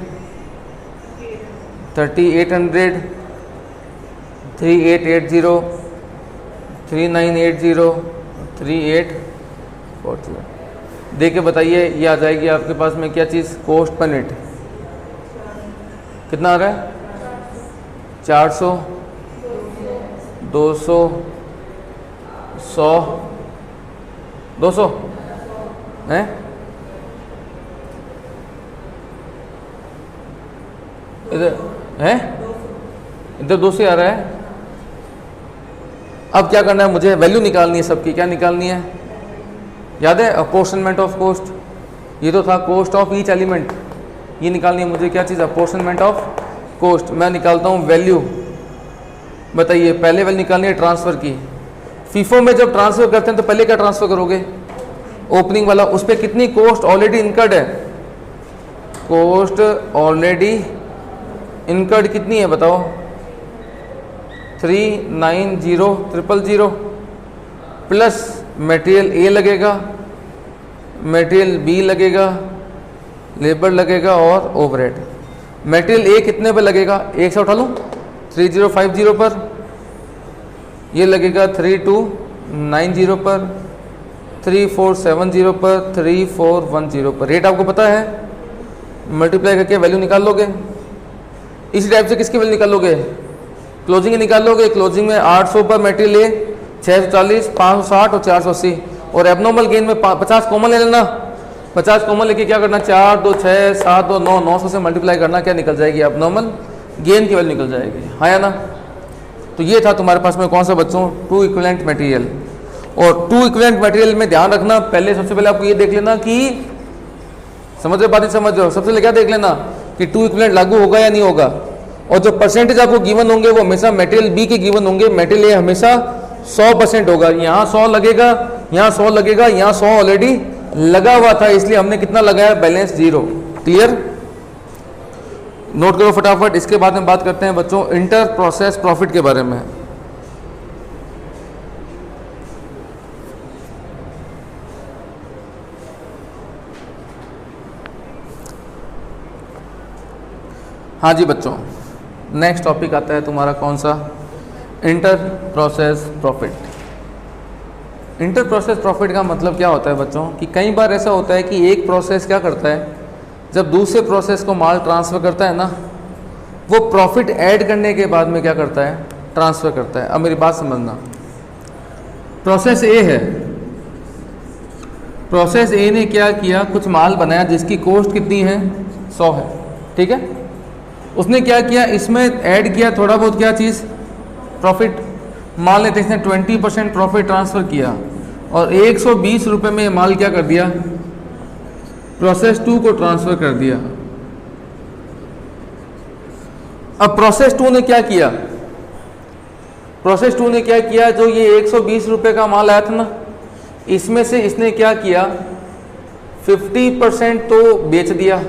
3800, 3880, 3980, 3840। दे के बताइए, ये आ जाएगी आपके पास में क्या चीज़, कॉस्ट पर यूनिट कितना आ रहा है, 400, 200, 100, 200 है, इधर है, इधर 200 आ रहा है। अब क्या करना है, मुझे वैल्यू निकालनी है सबकी। क्या निकालनी है, याद है, अपोर्शनमेंट ऑफ कॉस्ट। ये तो था कॉस्ट ऑफ ईच एलिमेंट, ये निकालनी है मुझे क्या चीज़, अपोर्शनमेंट ऑफ कॉस्ट। मैं निकालता हूँ वैल्यू। बताइए, पहले वैल्यू निकालनी है ट्रांसफ़र की। फीफो में जब ट्रांसफ़र करते हैं तो पहले क्या ट्रांसफ़र करोगे, ओपनिंग वाला, उस पर कितनी कॉस्ट ऑलरेडी इनकर्ड है, कॉस्ट ऑलरेडी इनकर्ड कितनी है बताओ, 390,000 प्लस मटेरियल ए लगेगा, मटेरियल बी लगेगा, लेबर लगेगा और ओवरहेड। मटेरियल ए कितने पर लगेगा, एक से उठा लूँ, 3050 पर, ये लगेगा 3290 पर, 3470 पर, 3410 पर। रेट आपको पता है, मल्टीप्लाई करके वैल्यू निकाल लोगे। इसी टाइप से किसकी वैल्यू निकाल लोगे, क्लोजिंग निकाल लोगे। क्लोजिंग में 800 पर मटेरियल ए, 640, 560 और 480। और एबनॉर्मल गेन में 50 कॉमन ले लेना। 50 कॉमन लेके क्या करना, 4 2 6 7 2 9, 900 से मल्टीप्लाई करना, क्या निकल जाएगी, एबनॉर्मल गेन की वैल्यू निकल जाएगी, हाँ या ना। तो ये था तुम्हारे पास में कौन सा बच्चों, टू इक्विवेलेंट मटेरियल। और टू इक्विवेलेंट मटेरियल में ध्यान रखना, पहले सबसे पहले आपको ये देख लेना कि समझ रहे, बात नहीं समझ रहे हो, सबसे पहले क्या देख लेना कि टू इक्विवेलेंट लागू होगा या नहीं होगा। और जो परसेंटेज आपको गिवन होंगे वो हमेशा मटेरियल बी के गिवन होंगे, मटेरियल ए हमेशा 100% होगा। यहाँ 100 लगेगा, यहाँ 100 लगेगा, यहाँ 100 ऑलरेडी लगा हुआ था, इसलिए हमने कितना लगाया, बैलेंस 0। क्लियर, नोट करो फटाफट। इसके बाद में बात करते हैं बच्चों इंटर प्रोसेस प्रॉफिट के बारे में। हाँ जी बच्चों, नेक्स्ट टॉपिक आता है तुम्हारा कौन सा, inter process profit. Inter process profit का मतलब क्या होता है बच्चों, कि कई बार ऐसा होता है कि एक प्रोसेस क्या करता है, जब दूसरे प्रोसेस को माल ट्रांसफ़र करता है ना, वो प्रॉफिट ऐड करने के बाद में क्या करता है, ट्रांसफ़र करता है। अब मेरी बात समझना, प्रोसेस ए है, प्रोसेस ए ने क्या किया, कुछ माल बनाया जिसकी कॉस्ट कितनी है, 100 है, ठीक है। उसने क्या किया, इसमें ऐड किया थोड़ा बहुत क्या चीज़, प्रॉफिट। मान लेते हैं इसने 20% प्रॉफिट ट्रांसफ़र किया और 120 रुपये में माल क्या कर दिया, प्रोसेस 2 को ट्रांसफ़र कर दिया। अब प्रोसेस 2 ने क्या किया, प्रोसेस 2 ने क्या किया, जो ये 120 रुपये का माल आया था ना, इसमें से इसने क्या किया, 50% तो बेच दिया,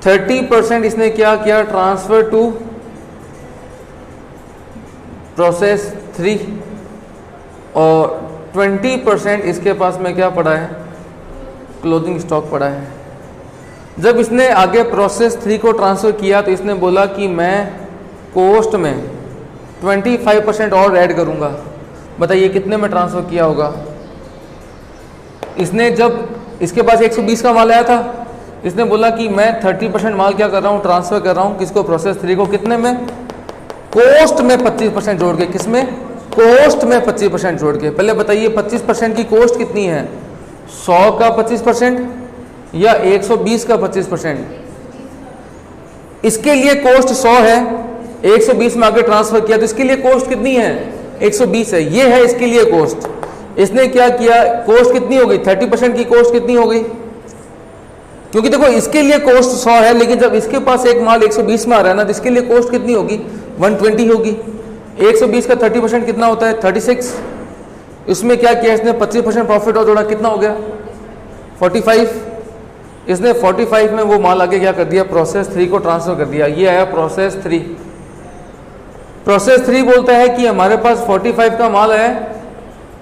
30% इसने क्या किया, ट्रांसफर टू प्रोसेस 3 और 20% इसके पास में क्या पड़ा है, क्लोजिंग स्टॉक पड़ा है। जब इसने आगे प्रोसेस 3 को ट्रांसफ़र किया तो इसने बोला कि मैं कॉस्ट में 25% और ऐड करूंगा। बताइए कितने में ट्रांसफ़र किया होगा इसने, जब इसके पास 120 का माल आया था, इसने बोला कि मैं 30% माल क्या कर रहा हूँ, ट्रांसफ़र कर रहा हूँ, किसको, प्रोसेस 3 को। कितने में, कॉस्ट में 25% जोड़ के, किसमें, कोस्ट में 25% जोड़ के। पहले बताइए 25% की कोस्ट कितनी है, 100 का 25% या 120 का 25%? इसके लिए कोस्ट 100 है, 120 में आगे ट्रांसफर किया तो इसके लिए कोस्ट कितनी है, 120 है। ये है इसके लिए कोस्ट। इसने क्या किया, कोस्ट कितनी हो गई, 30% की कोस्ट कितनी हो गई, क्योंकि देखो इसके लिए कोस्ट 100 है, लेकिन जब इसके पास एक माल 120 में आ रहा है ना, तो इसके लिए कोस्ट कितनी होगी, 120 होगी। 120 का 30% कितना होता है, 36। इसमें क्या किया इसने, 25% प्रॉफिट और जोड़ा, कितना हो गया, 45। इसने 45 में वो माल आगे क्या कर दिया, प्रोसेस 3 को ट्रांसफर कर दिया। ये आया प्रोसेस 3। प्रोसेस 3 बोलता है कि हमारे पास 45 का माल है,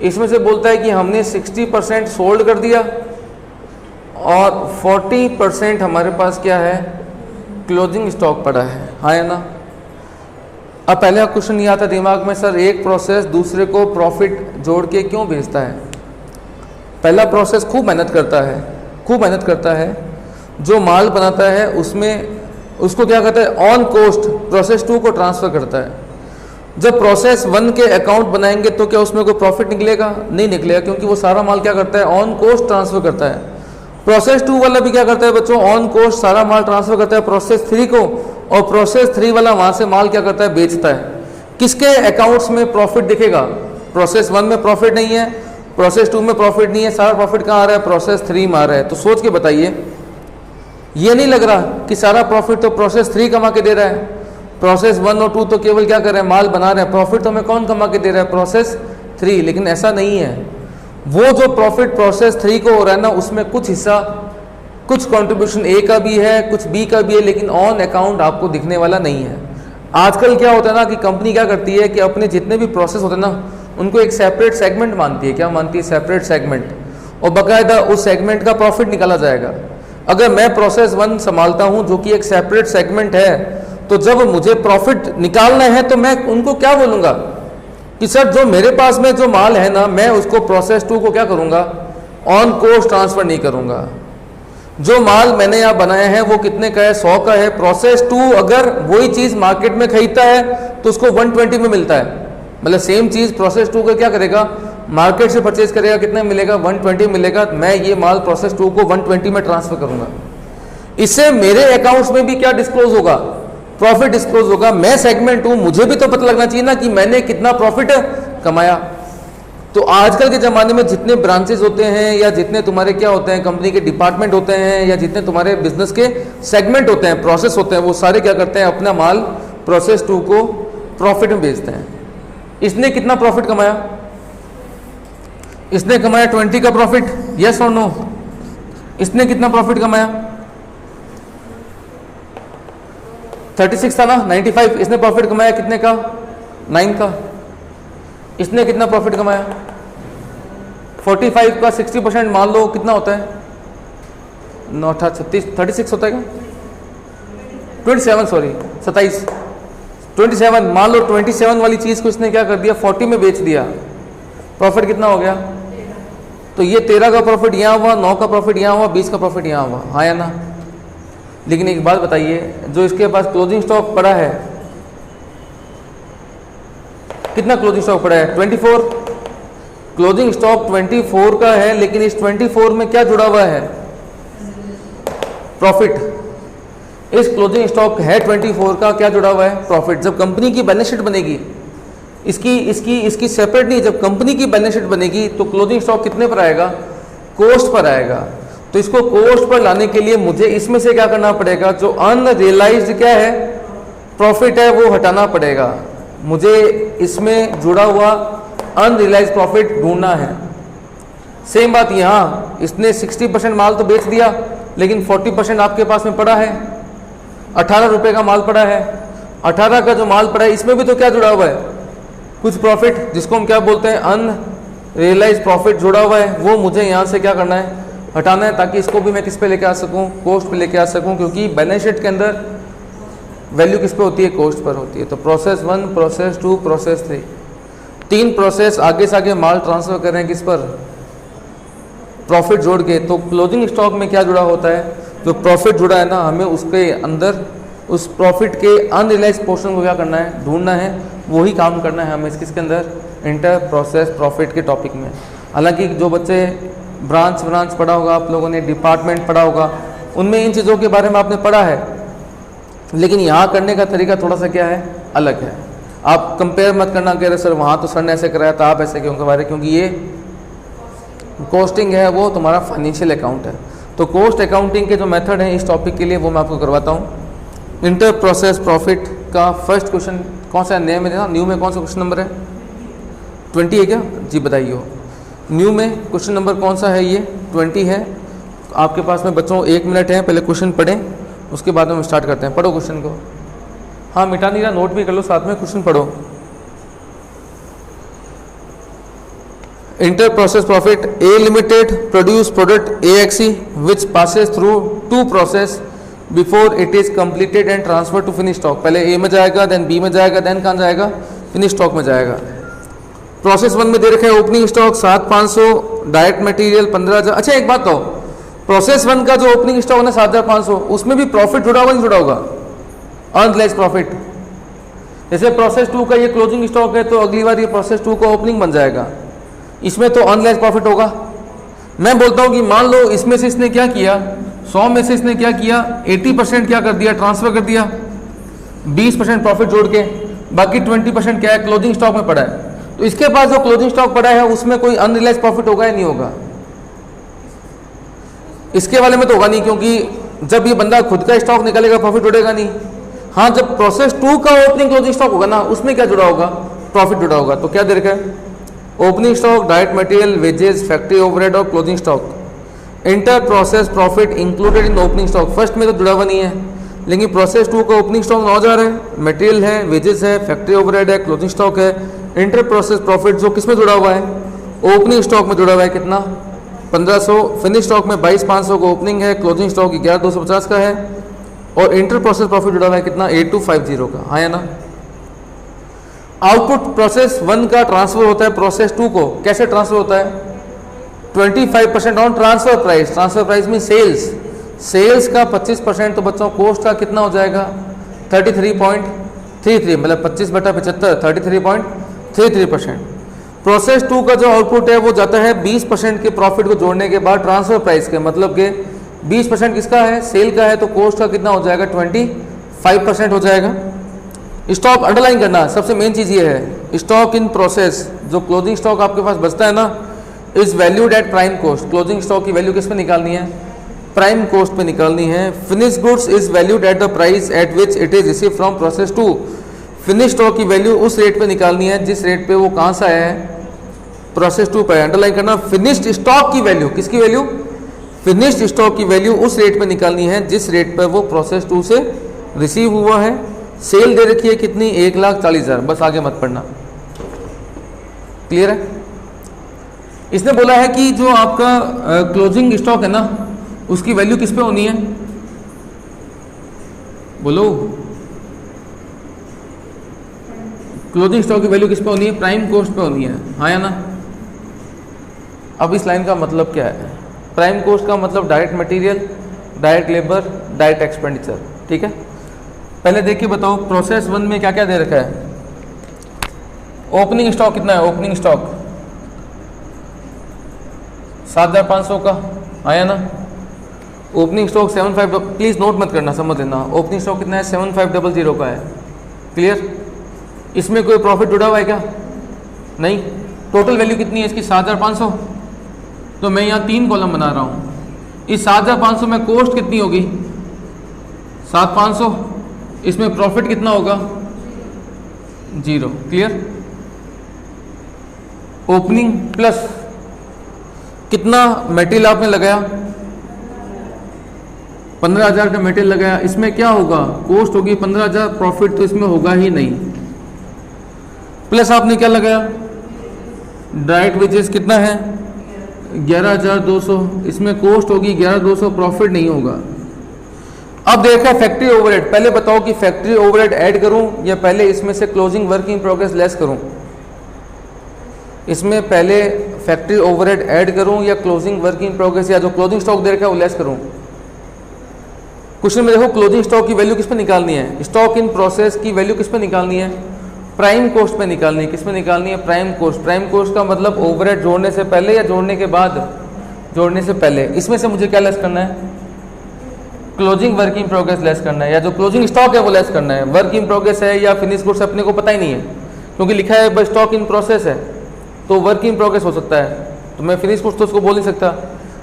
इसमें से बोलता है कि हमने 60% सोल्ड कर दिया और 40% हमारे पास क्या है, क्लोजिंग स्टॉक पड़ा है, हाँ या ना। अब पहले क्वेश्चन ये आता दिमाग में, सर एक प्रोसेस दूसरे को प्रॉफिट जोड़ के क्यों बेचता है? पहला प्रोसेस खूब मेहनत करता है, जो माल बनाता है उसमें उसको क्या करता है, ऑन कोस्ट प्रोसेस 2 को ट्रांसफ़र करता है। जब प्रोसेस 1 के अकाउंट बनाएंगे तो क्या उसमें कोई प्रॉफिट निकलेगा? नहीं निकलेगा, क्योंकि वो सारा माल क्या करता है, ऑन कोस्ट ट्रांसफ़र करता है। प्रोसेस 2 वाला भी क्या करता है बच्चों, ऑन कोस्ट सारा माल ट्रांसफ़र करता है प्रोसेस 3 को, और प्रोसेस 3 वाला वहाँ से माल क्या करता है, बेचता है। किसके अकाउंट्स में प्रॉफिट दिखेगा? प्रोसेस 1 में प्रॉफिट नहीं है, प्रोसेस 2 में प्रॉफिट नहीं है, सारा प्रॉफिट कहाँ आ रहा है, प्रोसेस 3 में आ रहा है। तो सोच के बताइए, ये नहीं लग रहा कि सारा प्रॉफिट तो प्रोसेस 3 कमा के दे रहा है, प्रोसेस 1 और 2 तो केवल क्या कर रहे हैं, माल बना रहे हैं, प्रॉफिट तो हमें कौन कमा के दे रहा है, प्रोसेस 3। लेकिन ऐसा नहीं है, वो जो प्रॉफिट प्रोसेस 3 को हो रहा है ना, उसमें कुछ हिस्सा, कुछ कंट्रीब्यूशन ए का भी है, कुछ बी का भी है, लेकिन ऑन अकाउंट आपको दिखने वाला नहीं है। आजकल क्या होता है ना कि कंपनी क्या करती है कि अपने जितने भी प्रोसेस होते हैं ना, उनको एक सेपरेट सेगमेंट मानती है। क्या मानती है? सेपरेट सेगमेंट, और बाकायदा उस सेगमेंट का प्रॉफिट निकाला जाएगा। अगर मैं प्रोसेस 1 संभालता हूं जो कि एक सेपरेट सेगमेंट है, तो जब मुझे प्रॉफिट निकालना है तो मैं उनको क्या बोलूँगा कि सर जो मेरे पास में जो माल है ना, मैं उसको प्रोसेस 2 को क्या करूँगा, ऑन कोस्ट ट्रांसफ़र नहीं करूँगा। जो माल मैंने यहाँ बनाया है वो कितने का है, 100 का है। प्रोसेस 2 अगर वही चीज़ मार्केट में खरीदता है तो उसको 120 में मिलता है, मतलब सेम चीज़ प्रोसेस 2 का क्या करेगा, मार्केट से परचेज करेगा, कितने मिलेगा, 120 मिलेगा। मैं ये माल प्रोसेस 2 को 120 में ट्रांसफ़र करूँगा। इससे मेरे अकाउंट्स में भी क्या डिस्क्लोज होगा, प्रॉफिट डिस्क्लोज होगा। मैं सेगमेंट हूँ, मुझे भी तो पता लगना चाहिए ना कि मैंने कितना प्रॉफिट कमाया। तो आजकल के ज़माने में जितने ब्रांचेस होते हैं, या जितने तुम्हारे क्या होते हैं, कंपनी के डिपार्टमेंट होते हैं, या जितने तुम्हारे बिजनेस के सेगमेंट होते हैं, प्रोसेस होते हैं, वो सारे क्या करते हैं, अपना माल प्रोसेस 2 को प्रॉफिट में बेचते हैं। इसने कितना प्रॉफिट कमाया? इसने कमाया 20 का प्रॉफिट, यस और नो? इसने कितना प्रॉफिट कमाया? 36 था ना, 95। इसने प्रॉफिट कमाया कितने का? 9 का। इसने कितना प्रॉफिट कमाया? 45 का 60% मान लो कितना होता है, 9 36 36 होता है क्या, 27 सॉरी 27 27 मान लो। 27 वाली चीज़ को इसने क्या कर दिया, 40 में बेच दिया, प्रॉफिट कितना हो गया? तो ये 13 का प्रॉफिट यहाँ हुआ, 9 का प्रॉफिट यहाँ हुआ, 20 का प्रॉफिट यहाँ हुआ, हाँ या ना? लेकिन एक बात बताइए, जो इसके पास क्लोजिंग स्टॉक पड़ा है, कितना क्लोजिंग स्टॉक पड़ा है? 24। क्लोजिंग स्टॉक 24 का है, लेकिन इस 24 में क्या जुड़ा हुआ है? प्रॉफिट। इस क्लोजिंग स्टॉक है 24 का, क्या जुड़ा हुआ है? प्रॉफिट। जब कंपनी की बैलेंस शीट बनेगी, इसकी सेपरेट नहीं, जब कंपनी की बैलेंस शीट बनेगी तो क्लोजिंग स्टॉक कितने पर आएगा? कोस्ट पर आएगा। तो इसको कोस्ट पर लाने के लिए मुझे इसमें से क्या करना पड़ेगा, जो अनरियलाइज्ड क्या है, प्रॉफिट है, वो हटाना पड़ेगा। मुझे इसमें जुड़ा हुआ अनरियलाइज्ड प्रॉफिट ढूंढना है। सेम बात यहाँ, इसने 60% माल तो बेच दिया, लेकिन 40% आपके पास में पड़ा है, 18 रुपये का माल पड़ा है। 18 का जो माल पड़ा है, इसमें भी तो क्या जुड़ा हुआ है, कुछ प्रॉफिट, जिसको हम क्या बोलते हैं, अनरियलाइज्ड प्रॉफिट जुड़ा हुआ है। वो मुझे यहाँ से क्या करना है, हटाना है, ताकि इसको भी मैं किस पे लेके आ सकूँ, कोस्ट पे लेके आ सकूँ, क्योंकि बैलेंस शीट के अंदर वैल्यू किस पे होती है, कोस्ट पर होती है। तो प्रोसेस 1, प्रोसेस 2, प्रोसेस 3, 3 प्रोसेस आगे से आगे माल ट्रांसफर कर रहे हैं, किस पर, प्रॉफिट जोड़ के। तो क्लोजिंग स्टॉक में क्या जुड़ा होता है, जो प्रॉफिट जुड़ा है ना, हमें उसके अंदर उस प्रॉफिट के अनरियलाइज्ड पोर्शन को क्या करना है, ढूंढना है, वही काम करना है हमें किसके अंदर, इंटर प्रोसेस प्रॉफिट के टॉपिक में। हालांकि जो बच्चे ब्रांच पढ़ा होगा, आप लोगों ने डिपार्टमेंट पढ़ा होगा, उनमें इन चीज़ों के बारे में आपने पढ़ा है, लेकिन यहाँ करने का तरीका थोड़ा सा क्या है, अलग है। आप कंपेयर मत करना कह रहे सर वहाँ तो सर ने ऐसे कराया था, आप ऐसे क्यों करवा रहे, क्योंकि ये कॉस्टिंग है, वो तुम्हारा फाइनेंशियल अकाउंट है। तो कॉस्ट अकाउंटिंग के जो मेथड हैं इस टॉपिक के लिए वो मैं आपको करवाता हूँ। इंटर प्रोसेस प्रॉफिट का फर्स्ट क्वेश्चन कौन सा है, नए में न्यू में कौन सा क्वेश्चन नंबर है, 20 है क्या जी, बताइए। न्यू में क्वेश्चन नंबर कौन सा है, ये 20 है। आपके पास में बच्चों 1 मिनट है, पहले क्वेश्चन पढ़ें, उसके बाद हम स्टार्ट करते हैं। पढ़ो क्वेश्चन को, हाँ मिटा नहीं रहा, नोट भी कर लो साथ में, क्वेश्चन पढ़ो। Inter process profit, a limited produce product AXE which passes through 2 process before it is completed and transfer to finish stock. पहले ए में जाएगा, देन बी में जाएगा, देन कहाँ जाएगा, फिनिश स्टॉक में जाएगा। प्रोसेस 1 में दे रखे है ओपनिंग स्टॉक 7,500, डायरेक्ट मटेरियल 15,000। अच्छा एक बात तो, प्रोसेस 1 का जो ओपनिंग स्टॉक है 7,500, उसमें भी प्रॉफिट जुड़ा हुआ नहीं जुड़ा होगा, अनरियलाइज्ड प्रॉफिट। जैसे प्रोसेस 2 का ये क्लोजिंग स्टॉक है, तो अगली बार ये प्रोसेस 2 का ओपनिंग बन जाएगा, इसमें तो अनरियलाइज्ड प्रॉफिट होगा। मैं बोलता हूँ कि मान लो इसमें से इसने क्या किया, 100 में से इसने क्या किया, 80% क्या कर दिया, ट्रांसफर कर दिया, 20% प्रॉफिट जोड़ के, बाकी 20% क्या है, क्लोजिंग स्टॉक में पड़ा है। तो इसके पास जो क्लोजिंग स्टॉक पड़ा है उसमें कोई अनरियलाइज्ड प्रॉफिट होगा या नहीं होगा, इसके वाले में तो होगा नहीं, क्योंकि जब ये बंदा खुद का स्टॉक निकालेगा प्रॉफिट जुड़ेगा नहीं। हाँ, जब प्रोसेस 2 का ओपनिंग क्लोजिंग स्टॉक होगा ना, उसमें क्या जुड़ा होगा, प्रॉफिट जुड़ा होगा। तो क्या दे रखा है, opening stock, direct material, wages, factory overhead और closing stock. Inter process profit included in opening stock, first में तो जुड़ा हुआ नहीं है, लेकिन प्रोसेस 2 का ओपनिंग स्टॉक 9,000 है, मटेरियल है, वेजेस है, फैक्ट्री ओवरहेड है, क्लोजिंग स्टॉक है। इंटर प्रोसेस प्रॉफिट जो किस में जुड़ा हुआ है, ओपनिंग स्टॉक में जुड़ा हुआ है, कितना, 1500, फिनिश स्टॉक में 22,500 का ओपनिंग है, क्लोजिंग स्टॉक 11,250 का है, और इंटर प्रोसेस प्रॉफिट जुड़ा हुआ है कितना, 8,250 का। हाँ या ना। आउटपुट प्रोसेस 1 का ट्रांसफर होता है प्रोसेस 2 को, कैसे ट्रांसफर होता है, 25% on transfer price. Transfer price में सेल्स का 25%, तो बच्चों कोस्ट का कितना हो जाएगा, 33.33, मतलब 25/75, 33.33%। प्रोसेस 2 का जो आउटपुट है वो जाता है 20% के प्रॉफिट को जोड़ने के बाद ट्रांसफर प्राइस के, मतलब कि 20% किसका है, सेल का है, तो कोस्ट का कितना हो जाएगा, 25% हो जाएगा। स्टॉक अंडरलाइन करना, सबसे मेन चीज़ ये है, स्टॉक इन प्रोसेस, जो क्लोजिंग स्टॉक आपके पास बचता है ना, is valued at prime cost. Closing stock की वैल्यू किस पे निकालनी है, प्राइम कोस्ट पे निकालनी है। Finish goods is valued at the price at which it is receive from process 2। Finish stock की वैल्यू उस रेट पे निकालनी है जिस रेट पे वो कहाँ से आया है, प्रोसेस 2 पे। अंडरलाइन करना, फिनिश्ड स्टॉक की वैल्यू, किसकी वैल्यू, फिनिश्ड स्टॉक की वैल्यू उस रेट पे निकालनी है जिस रेट पर वो प्रोसेस 2 से रिसीव हुआ है। सेल दे रखी है कितनी, 1,40,000, बस आगे मत पढ़ना, क्लियर है। इसने बोला है कि जो आपका क्लोजिंग स्टॉक है ना, उसकी वैल्यू किस पे होनी है, बोलो, क्लोजिंग स्टॉक की वैल्यू किस पे होनी है, प्राइम कोस्ट पे होनी है। हाँ या ना। अब इस लाइन का मतलब क्या है, प्राइम कोस्ट का मतलब direct material, direct labour, direct expenditure, ठीक है। पहले देखिए बताओ, प्रोसेस 1 में क्या क्या दे रखा है, ओपनिंग स्टॉक कितना है, ओपनिंग स्टॉक 7,500 का, आया ना। ओपनिंग स्टॉक 75, प्लीज़ नोट मत करना, समझ लेना, ओपनिंग स्टॉक कितना है, 7500 का है, क्लियर। इसमें कोई प्रॉफिट जुड़ा हुआ है क्या, नहीं। टोटल वैल्यू कितनी है इसकी, 7,500। तो मैं यहाँ 3 कॉलम बना रहा हूँ, इस 7,500 में कोस्ट कितनी होगी, 7,500, इसमें प्रॉफिट कितना होगा, 0, क्लियर। ओपनिंग प्लस कितना मटेरियल आपने लगाया, 15,000 का मटेरियल लगाया, इसमें क्या होगा, कोस्ट होगी 15,000, प्रॉफिट तो इसमें होगा ही नहीं। प्लस आपने क्या लगाया, डायरेक्ट वेजेस कितना है, 11,200, इसमें कोस्ट होगी 11,200, प्रॉफिट नहीं होगा। अब देखा फैक्ट्री ओवरहेड, पहले बताओ कि फैक्ट्री ओवरहेड ऐड करूं या पहले इसमें से closing work in progress less करूं। इसमें पहले फैक्ट्री ओवरहेड ऐड करूं या क्लोजिंग वर्क इन प्रोग्रेस, या जो क्लोजिंग स्टॉक दे रखा है वो लेस करूं। क्वेश्चन में देखो, क्लोजिंग स्टॉक की वैल्यू किस पे निकालनी है, स्टॉक इन प्रोसेस की वैल्यू किस पे निकालनी है, प्राइम कॉस्ट पे निकालनी है। किस में निकालनी है? Prime cost. प्राइम कॉस्ट का मतलब ओवरहेड जोड़ने से पहले या जोड़ने के बाद? जोड़ने से पहले। इसमें से मुझे क्या लेस करना है? Closing work in progress less करना है, या जो क्लोजिंग स्टॉक है वो लेस करना है। वर्क इन प्रोग्रेस है या फिनिश गुड्स अपने को पता ही नहीं है, क्योंकि लिखा है बस स्टॉक इन प्रोसेस है, तो वर्क इन प्रोग्रेस हो सकता है, तो मैं फिनिश गुड्स तो उसको बोल नहीं सकता।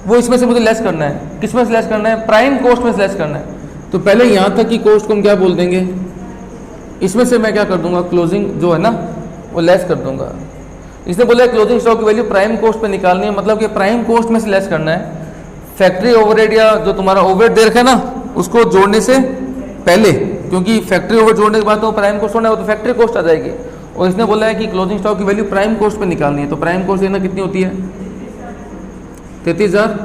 वो इसमें से मुझे लेस करना है। किस में से लेस करना है? प्राइम कॉस्ट में से लेस करना है। तो पहले यहाँ तक की कॉस्ट को हम क्या बोल देंगे? इसमें से मैं क्या कर दूंगा? क्लोजिंग जो है ना वो लेस कर दूंगा। इसने बोला है क्लोजिंग स्टॉक की वैल्यू प्राइम कॉस्ट पे निकालनी है, मतलब कि प्राइम कॉस्ट में से लेस करना है फैक्ट्री ओवरहेड या जो तुम्हारा ओवरहेड दे रखा है ना उसको जोड़ने से पहले, क्योंकि फैक्ट्री ओवरहेड जोड़ने के बाद तो प्राइम कॉस्ट होना है, वो तो फैक्ट्री कॉस्ट आ जाएगी। और इसने बोला है कि क्लोजिंग स्टॉक की वैल्यू प्राइम कॉस्ट पे निकालनी है, तो प्राइम कॉस्ट देना कितनी होती है? 33,000।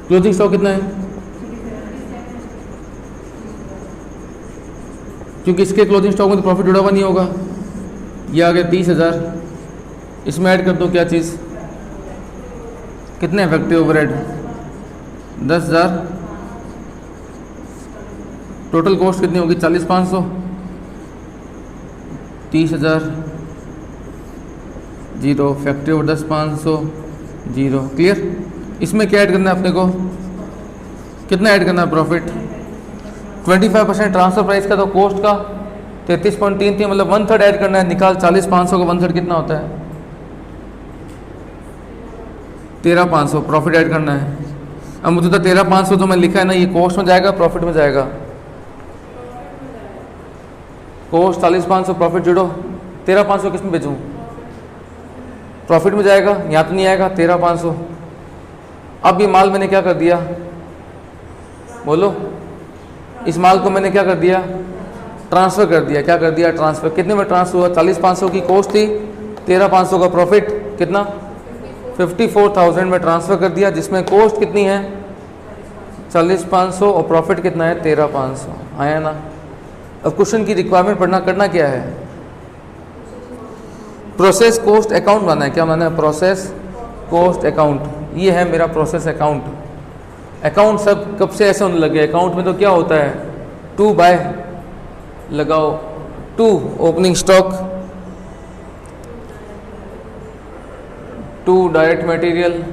क्लोजिंग स्टॉक कितना है? क्योंकि इसके क्लोजिंग स्टॉक में तो प्रॉफिट जुड़ा हुआ नहीं होगा। ये आ गया 30,000। इसमें ऐड कर दो क्या चीज़? कितने फैक्ट्री ओवरहेड? 10,000। टोटल कॉस्ट कितनी होगी? 40,500। 30,000 zero, factory over 10,500 zero. Clear? इसमें क्या ऐड करना है अपने को? कितना ऐड करना है प्रॉफिट? 25% ट्रांसफर प्राइस का, तो कॉस्ट का 33.3 थी, मतलब 1/3 ऐड करना है। निकाल 40,500 का 1/3 कितना होता है? 13,500 प्रॉफिट ऐड करना है। अब मुझे तो 13,500 जो मैं लिखा है ना, ये कॉस्ट में जाएगा प्रॉफिट में जाएगा? कॉस्ट 40,500 प्रॉफिट जोड़ो, 13,500 किस में भेजूँ? प्रॉफिट में जाएगा, यहाँ तो नहीं आएगा 13,500। अब ये माल मैंने क्या कर दिया? बोलो। इस माल को मैंने क्या कर दिया? ट्रांसफ़र कर दिया। क्या कर दिया? ट्रांसफ़र। कितने में ट्रांसफ़र हुआ? 40,500 की कॉस्ट थी, 13,500 का प्रॉफिट, कितना? 54,000 में ट्रांसफ़र कर दिया, जिसमें कॉस्ट कितनी है? 40,500 और प्रॉफिट कितना है? 13,500। आया ना? अब क्वेश्चन की रिक्वायरमेंट पढ़ना करना क्या है? प्रोसेस कॉस्ट अकाउंट बनाना है। क्या बनाना है? Process cost account. ये है मेरा प्रोसेस अकाउंट। अकाउंट सब कब से ऐसे होने लगे? अकाउंट में तो क्या होता है? टू बाय लगाओ, to opening stock, to direct material,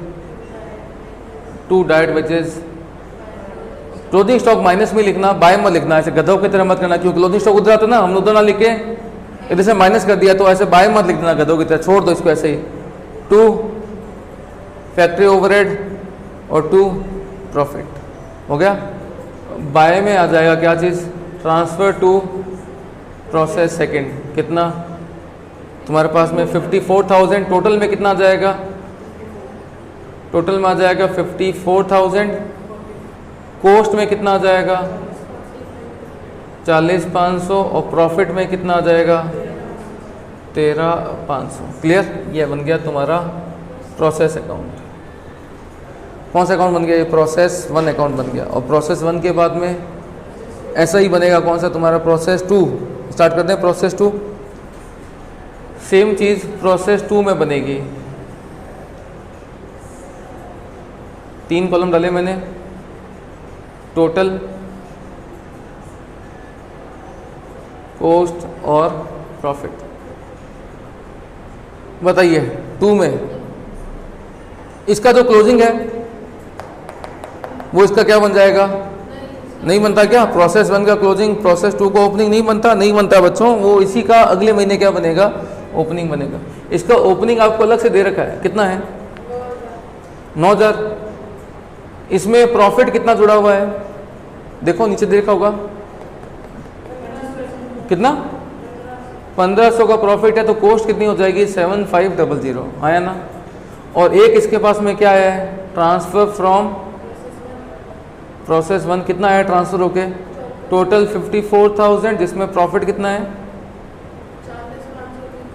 to direct wages. Closing stock minus में लिखना, बाय में लिखना, ऐसे गधों की तरह मत करना, क्योंकि क्लोजिंग स्टॉक उधर आता ना, हम उधर ना लिख के इधर से माइनस कर दिया, तो ऐसे बाय मत लिख देना गधों की तरह, छोड़ दो इसको ऐसे ही। टू फैक्ट्री ओवरहेड और टू प्रॉफिट हो गया। बाय में आ जाएगा क्या चीज़? Transfer to process second. कितना तुम्हारे पास में? 54,000। टोटल में कितना आ जाएगा? टोटल में आ जाएगा 54,000। कॉस्ट में कितना आ जाएगा? 40,500 और प्रॉफिट में कितना आ जाएगा? 13,500। क्लियर? ये बन गया तुम्हारा प्रोसेस अकाउंट। कौन सा अकाउंट बन गया? ये प्रोसेस 1 अकाउंट बन गया। और प्रोसेस 1 के बाद में ऐसा ही बनेगा कौन सा? तुम्हारा प्रोसेस 2। स्टार्ट करते हैं प्रोसेस 2। सेम चीज़ प्रोसेस 2 में बनेगी। 3 कॉलम डाले मैंने, टोटल, कॉस्ट और प्रॉफिट। बताइए 2 में इसका जो क्लोजिंग है वो इसका क्या बन जाएगा? नहीं बनता क्या? प्रोसेस 1 का क्लोजिंग प्रोसेस 2 को ओपनिंग नहीं बनता? नहीं बनता बच्चों। वो इसी का अगले महीने क्या बनेगा? ओपनिंग बनेगा। इसका ओपनिंग आपको अलग से दे रखा है, कितना है? 9,000। इसमें प्रॉफिट कितना जुड़ा हुआ है? देखो नीचे देखा होगा, कितना? 1,500 का प्रॉफिट है, तो कॉस्ट कितनी हो जाएगी? 7,500। आया ना? और एक इसके पास में क्या है? ट्रांसफर फ्रॉम प्रोसेस 1 कितना है ट्रांसफर होके? टोटल 54,000, जिसमें प्रॉफिट कितना है?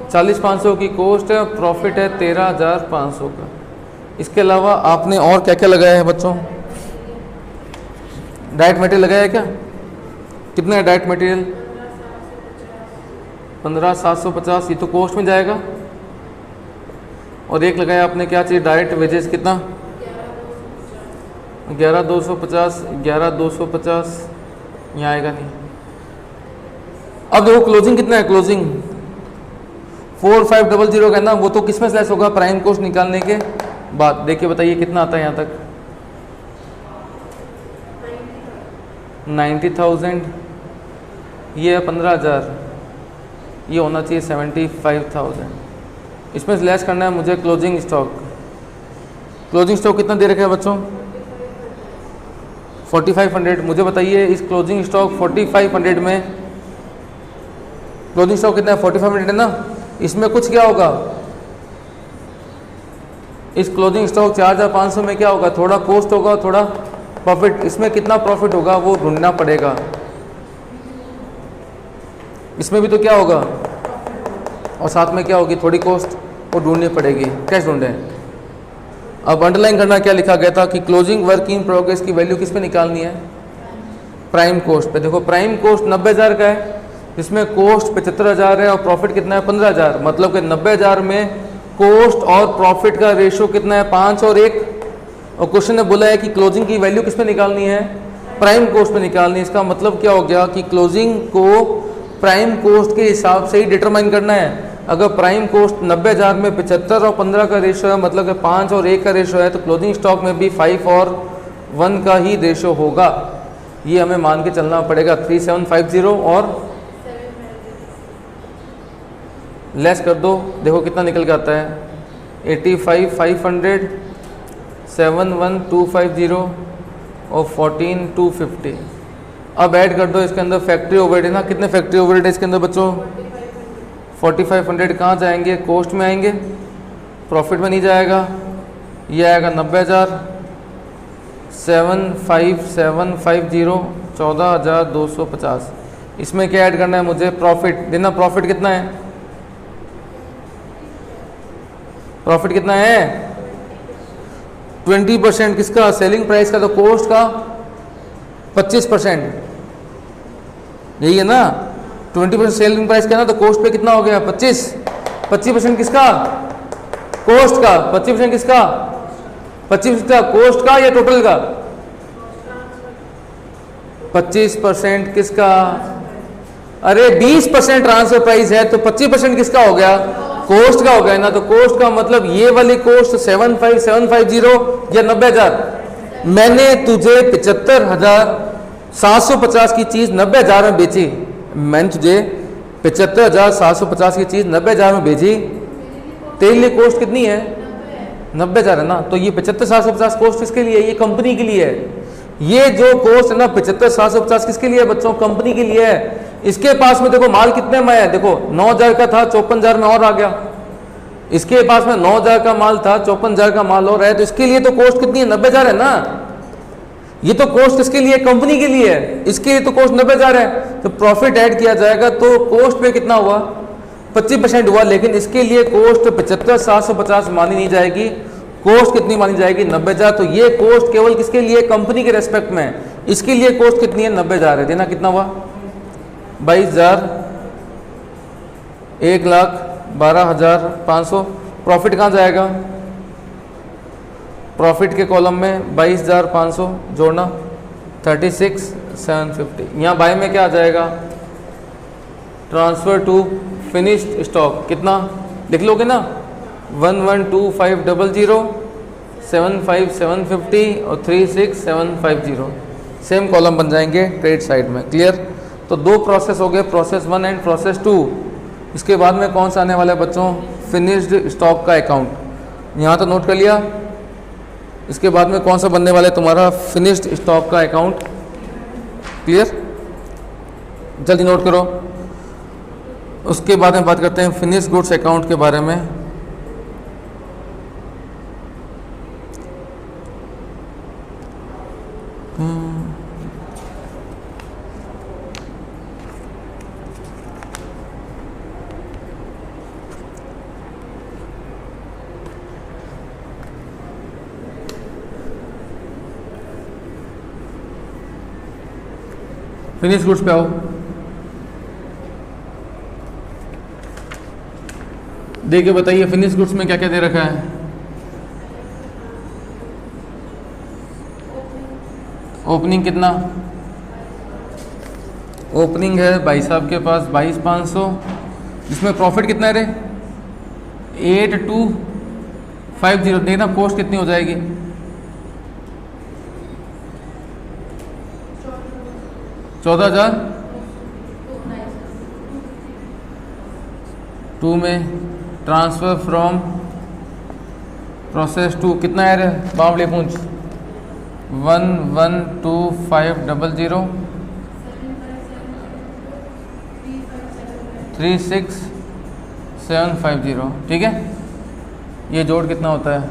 40,500 की कॉस्ट है, प्रॉफिट है 13,500 का। इसके अलावा आपने और क्या क्या लगाया है बच्चों? डायरेक्ट मटेरियल लगाया है क्या? कितना है डायरेक्ट मटेरियल? 15,750। ये तो कॉस्ट में जाएगा। और एक लगाया आपने क्या चीज़? Direct wages. कितना? 11,250, 11,250 यहाँ आएगा नहीं। अब देखो क्लोजिंग कितना है, क्लोजिंग 4,500 का है ना, वो तो किस में लेस होगा, प्राइम कॉस्ट निकालने के बाद। देखिए बताइए कितना आता है यहाँ तक, 90,000, ये है 15,000, ये होना चाहिए 75,000। इसमें लेस करना है मुझे क्लोजिंग स्टॉक। क्लोजिंग स्टॉक कितना दे रखा है बच्चों, 4500। मुझे बताइए इस क्लोजिंग स्टॉक 4500 में, क्लोजिंग स्टॉक कितना है 4500 है ना, इसमें कुछ क्या होगा, इस क्लोजिंग स्टॉक 4,500 में क्या होगा, थोड़ा कॉस्ट होगा, थोड़ा प्रॉफिट। इसमें कितना प्रॉफिट होगा वो ढूंढना पड़ेगा। इसमें भी तो क्या होगा, और साथ में क्या होगी, थोड़ी कॉस्ट, वो ढूंढनी पड़ेगी। कैसे ढूंढें, अब अंडरलाइन करना क्या लिखा गया था कि क्लोजिंग वर्क इन प्रोग्रेस की वैल्यू किस पे निकालनी है, प्राइम कॉस्ट पे। देखो प्राइम कॉस्ट 90,000 का है, जिसमें कॉस्ट 75,000 है और प्रॉफिट कितना है 15,000। मतलब कि 90,000 में कॉस्ट और प्रॉफिट का रेशियो कितना है, 5 और 1। और क्वेश्चन ने बोला है कि क्लोजिंग की वैल्यू किस पे निकालनी है, प्राइम कॉस्ट पे निकालनी है। इसका मतलब क्या हो गया कि क्लोजिंग को प्राइम कॉस्ट के हिसाब से ही डिटरमाइन करना है। अगर प्राइम कॉस्ट 90,000 में 75 और 15 का रेशियो है, मतलब कि 5 और 1 का रेशियो है, तो क्लोजिंग स्टॉक में भी 5 और 1 का ही रेशियो होगा। ये हमें मान के चलना पड़ेगा। 3750 और लेस कर दो, देखो कितना निकल के आता है, 85,500, 71,250 और 14,250। अब ऐड कर दो इसके अंदर फैक्ट्री ओवरहेड है ना, कितने फैक्ट्री ओवरहेड है इसके अंदर बच्चों, 4500। कहाँ जाएंगे, कॉस्ट में आएंगे, प्रॉफिट में नहीं जाएगा। ये आएगा 90,000, 7,5,750, 14,250। इसमें क्या ऐड करना है मुझे, प्रॉफिट देना। प्रॉफिट कितना है, प्रॉफिट कितना है 20%। किसका, सेलिंग प्राइस का, तो कॉस्ट का 25%, यही है ना। 20% सेलिंग प्राइस का ना, तो कॉस्ट पे कितना हो गया 25% किसका, कॉस्ट का। 25% किसका, 25% का कॉस्ट का या टोटल का, 25% किसका, अरे 20% ट्रांसफर प्राइस है, तो 25% किसका हो गया, कॉस्ट का हो गया ना। तो कॉस्ट का मतलब ये वाली कॉस्ट 75,750 या 90,000। मैंने तुझे 75,750 की चीज 90,000 में बेची, मैंने तुझे 75,750 की चीज 90,000 में बेची, तेरे लिए कॉस्ट कितनी है 90,000 है ना। तो ये 75,750 कॉस्ट किसके लिए है, ये कंपनी के लिए है। ये जो कॉस्ट है ना 75,750 किसके लिए है बच्चों, कंपनी के लिए है। इसके पास में देखो माल कितने में है, देखो 9,000 का था, 54,000 में और आ गया। इसके पास में 9,000 का माल था, 54,000 का माल और है, तो इसके लिए तो कॉस्ट कितनी है 90,000 है ना। ये तो कॉस्ट किसके लिए, कंपनी के लिए है, इसके लिए तो कॉस्ट 90,000 है। तो प्रॉफिट ऐड किया जाएगा तो कॉस्ट पे कितना हुआ 25% हुआ, लेकिन इसके लिए कॉस्ट 75,750 मानी नहीं जाएगी। कॉस्ट कितनी मानी जाएगी 90,000। तो ये कॉस्ट केवल किसके लिए, कंपनी के रेस्पेक्ट में। इसके लिए कॉस्ट कितनी है 90,000 है। देना कितना हुआ 22,000, 1,12,500। प्रॉफिट कहाँ जाएगा, प्रॉफिट के कॉलम में 22,500 जोड़ना, 36,750। यहाँ बाय में क्या आ जाएगा, ट्रांसफर टू फिनिश्ड स्टॉक कितना लिख लोगे ना, 112500, 75,750 और 36,750। सेम कॉलम बन जाएंगे क्रेडिट साइड में। क्लियर। तो दो प्रोसेस हो गए, प्रोसेस 1 एंड प्रोसेस 2। इसके बाद में कौन सा आने वाला है बच्चों, फिनिश्ड स्टॉक का अकाउंट। यहाँ तो नोट कर लिया। इसके बाद में कौन सा बनने वाला है तुम्हारा, फिनिश्ड स्टॉक का अकाउंट। क्लियर, जल्दी नोट करो। उसके बाद में बात करते हैं फिनिश्ड गुड्स अकाउंट के बारे में। फिनिश गुड्स पे आओ। देखिए बताइए फिनिश गुड्स में क्या क्या दे रखा है। ओपनिंग कितना, ओपनिंग है भाई साहब के पास 22,500, जिसमें प्रॉफिट कितना है रे 8,250। देखना कॉस्ट कितनी हो जाएगी, 14,000। 2 में ट्रांसफ़र फ्रॉम प्रोसेस 2 कितना है रे बावली पूंछ 112500 36750। ठीक है, ये जोड़ कितना होता है,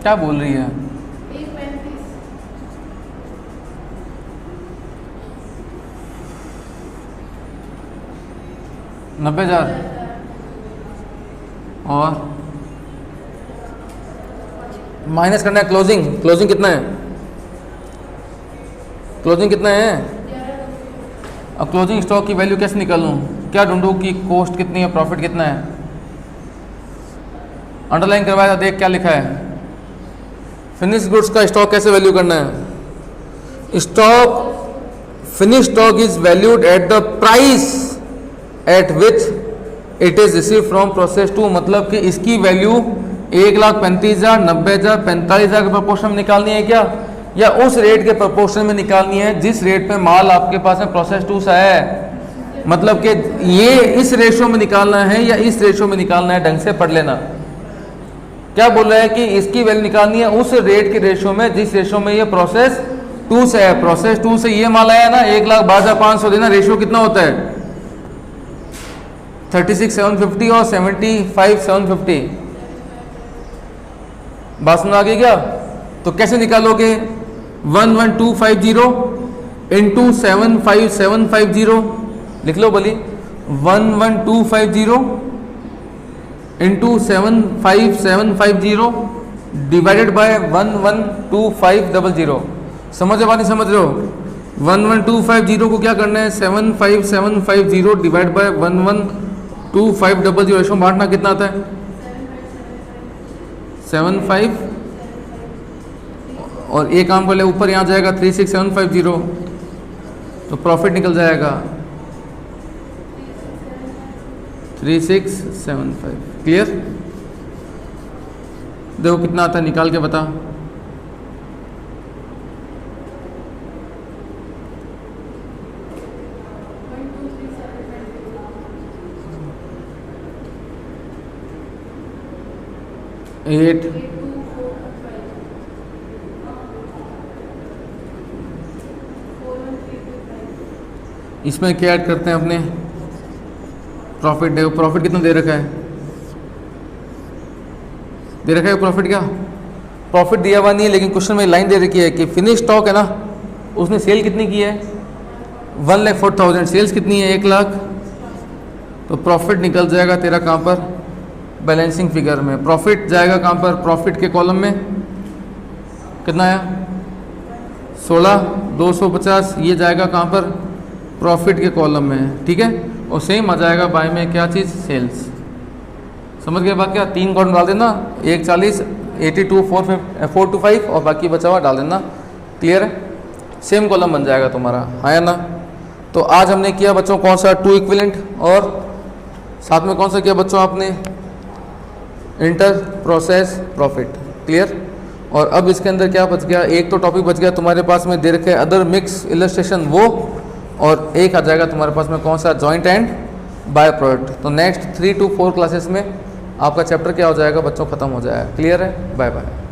क्या बोल रही है, 90,000 और माइनस करना है क्लोजिंग। क्लोजिंग कितना है, क्लोजिंग कितना है, अब क्लोजिंग स्टॉक की वैल्यू कैसे निकालूं, क्या ढूंढूं कि कॉस्ट कितनी है प्रॉफिट कितना है। अंडरलाइन करवाया, देख क्या लिखा है, फिनिश गुड्स का स्टॉक कैसे वैल्यू करना है। Stock finish stock is valued at the price at which it is receive from process 2। मतलब कि इसकी वैल्यू 1,35,000, 90,000, 45,000 के प्रपोर्शन में निकालनी है क्या, या उस रेट के प्रपोर्शन में निकालनी है जिस रेट पे माल आपके पास में प्रोसेस 2 से है। मतलब कि ये इस रेशो में निकालना है या इस रेशो में निकालना है, ढंग से पढ़ लेना। क्या बोल रहा है कि इसकी वैल्यू निकालनी है उस रेट के रेशो में जिस रेशो में ये प्रोसेस 2 से है। प्रोसेस 2 से ये माल आया ना 1,12,500 देना, रेशो कितना होता है 36,750 और 75,750। बात सुना आगे क्या, तो कैसे निकालोगे 11,250 इंटू 75,750 लिख लो बोली 11,250 इंटू 75,750 डिवाइडेड बाय 11,2500। समझ रहे नहीं समझ रहे हो, 11,250 को क्या करना है 75,750 डिवाइड बाय 11,2500 इसमें बांटना कितना आता है 75 और एक काम कर ले ऊपर यहाँ जाएगा 36,750 तो प्रॉफिट निकल जाएगा 3675। क्लियर, देखो कितना आता है निकाल के बता। एट इसमें क्या ऐड करते हैं अपने प्रॉफिट। देखो प्रॉफिट कितना दे रखा है, दे रखा है प्रॉफिट, क्या प्रॉफिट दिया हुआ नहीं है लेकिन क्वेश्चन में लाइन दे रखी है कि फिनिश स्टॉक है ना, उसने सेल कितनी की है 1,04,000, सेल्स कितनी है 1 लाख, तो प्रॉफिट निकल जाएगा तेरा कहाँ पर बैलेंसिंग फिगर में। प्रॉफिट जाएगा कहाँ पर, प्रॉफिट के कॉलम में कितना आया 16,250, ये जाएगा कहाँ पर प्रॉफिट के कॉलम में। ठीक है, और सेम आ जाएगा बाय में क्या चीज़ सेल्स। समझ गए बात, क्या 3 कॉलम डाल देना 140 82 425 और बाकी बचा हुआ डाल देना। क्लियर है, सेम कॉलम बन जाएगा तुम्हारा, है ना। तो आज हमने किया बच्चों कौन सा 2 इक्विवेलेंट और साथ में कौन सा किया बच्चों आपने इंटर प्रोसेस प्रॉफिट। क्लियर, और अब इसके अंदर क्या बच गया, एक तो टॉपिक बच गया तुम्हारे पास में दे रखे अदर मिक्स इलस्ट्रेशन वो, और एक आ जाएगा तुम्हारे पास में कौन सा जॉइंट एंड बाय प्रोडक्ट। तो नेक्स्ट 3 to 4 क्लासेस में आपका चैप्टर क्या हो जाएगा बच्चों, खत्म हो जाएगा। क्लियर है, बाय बाय।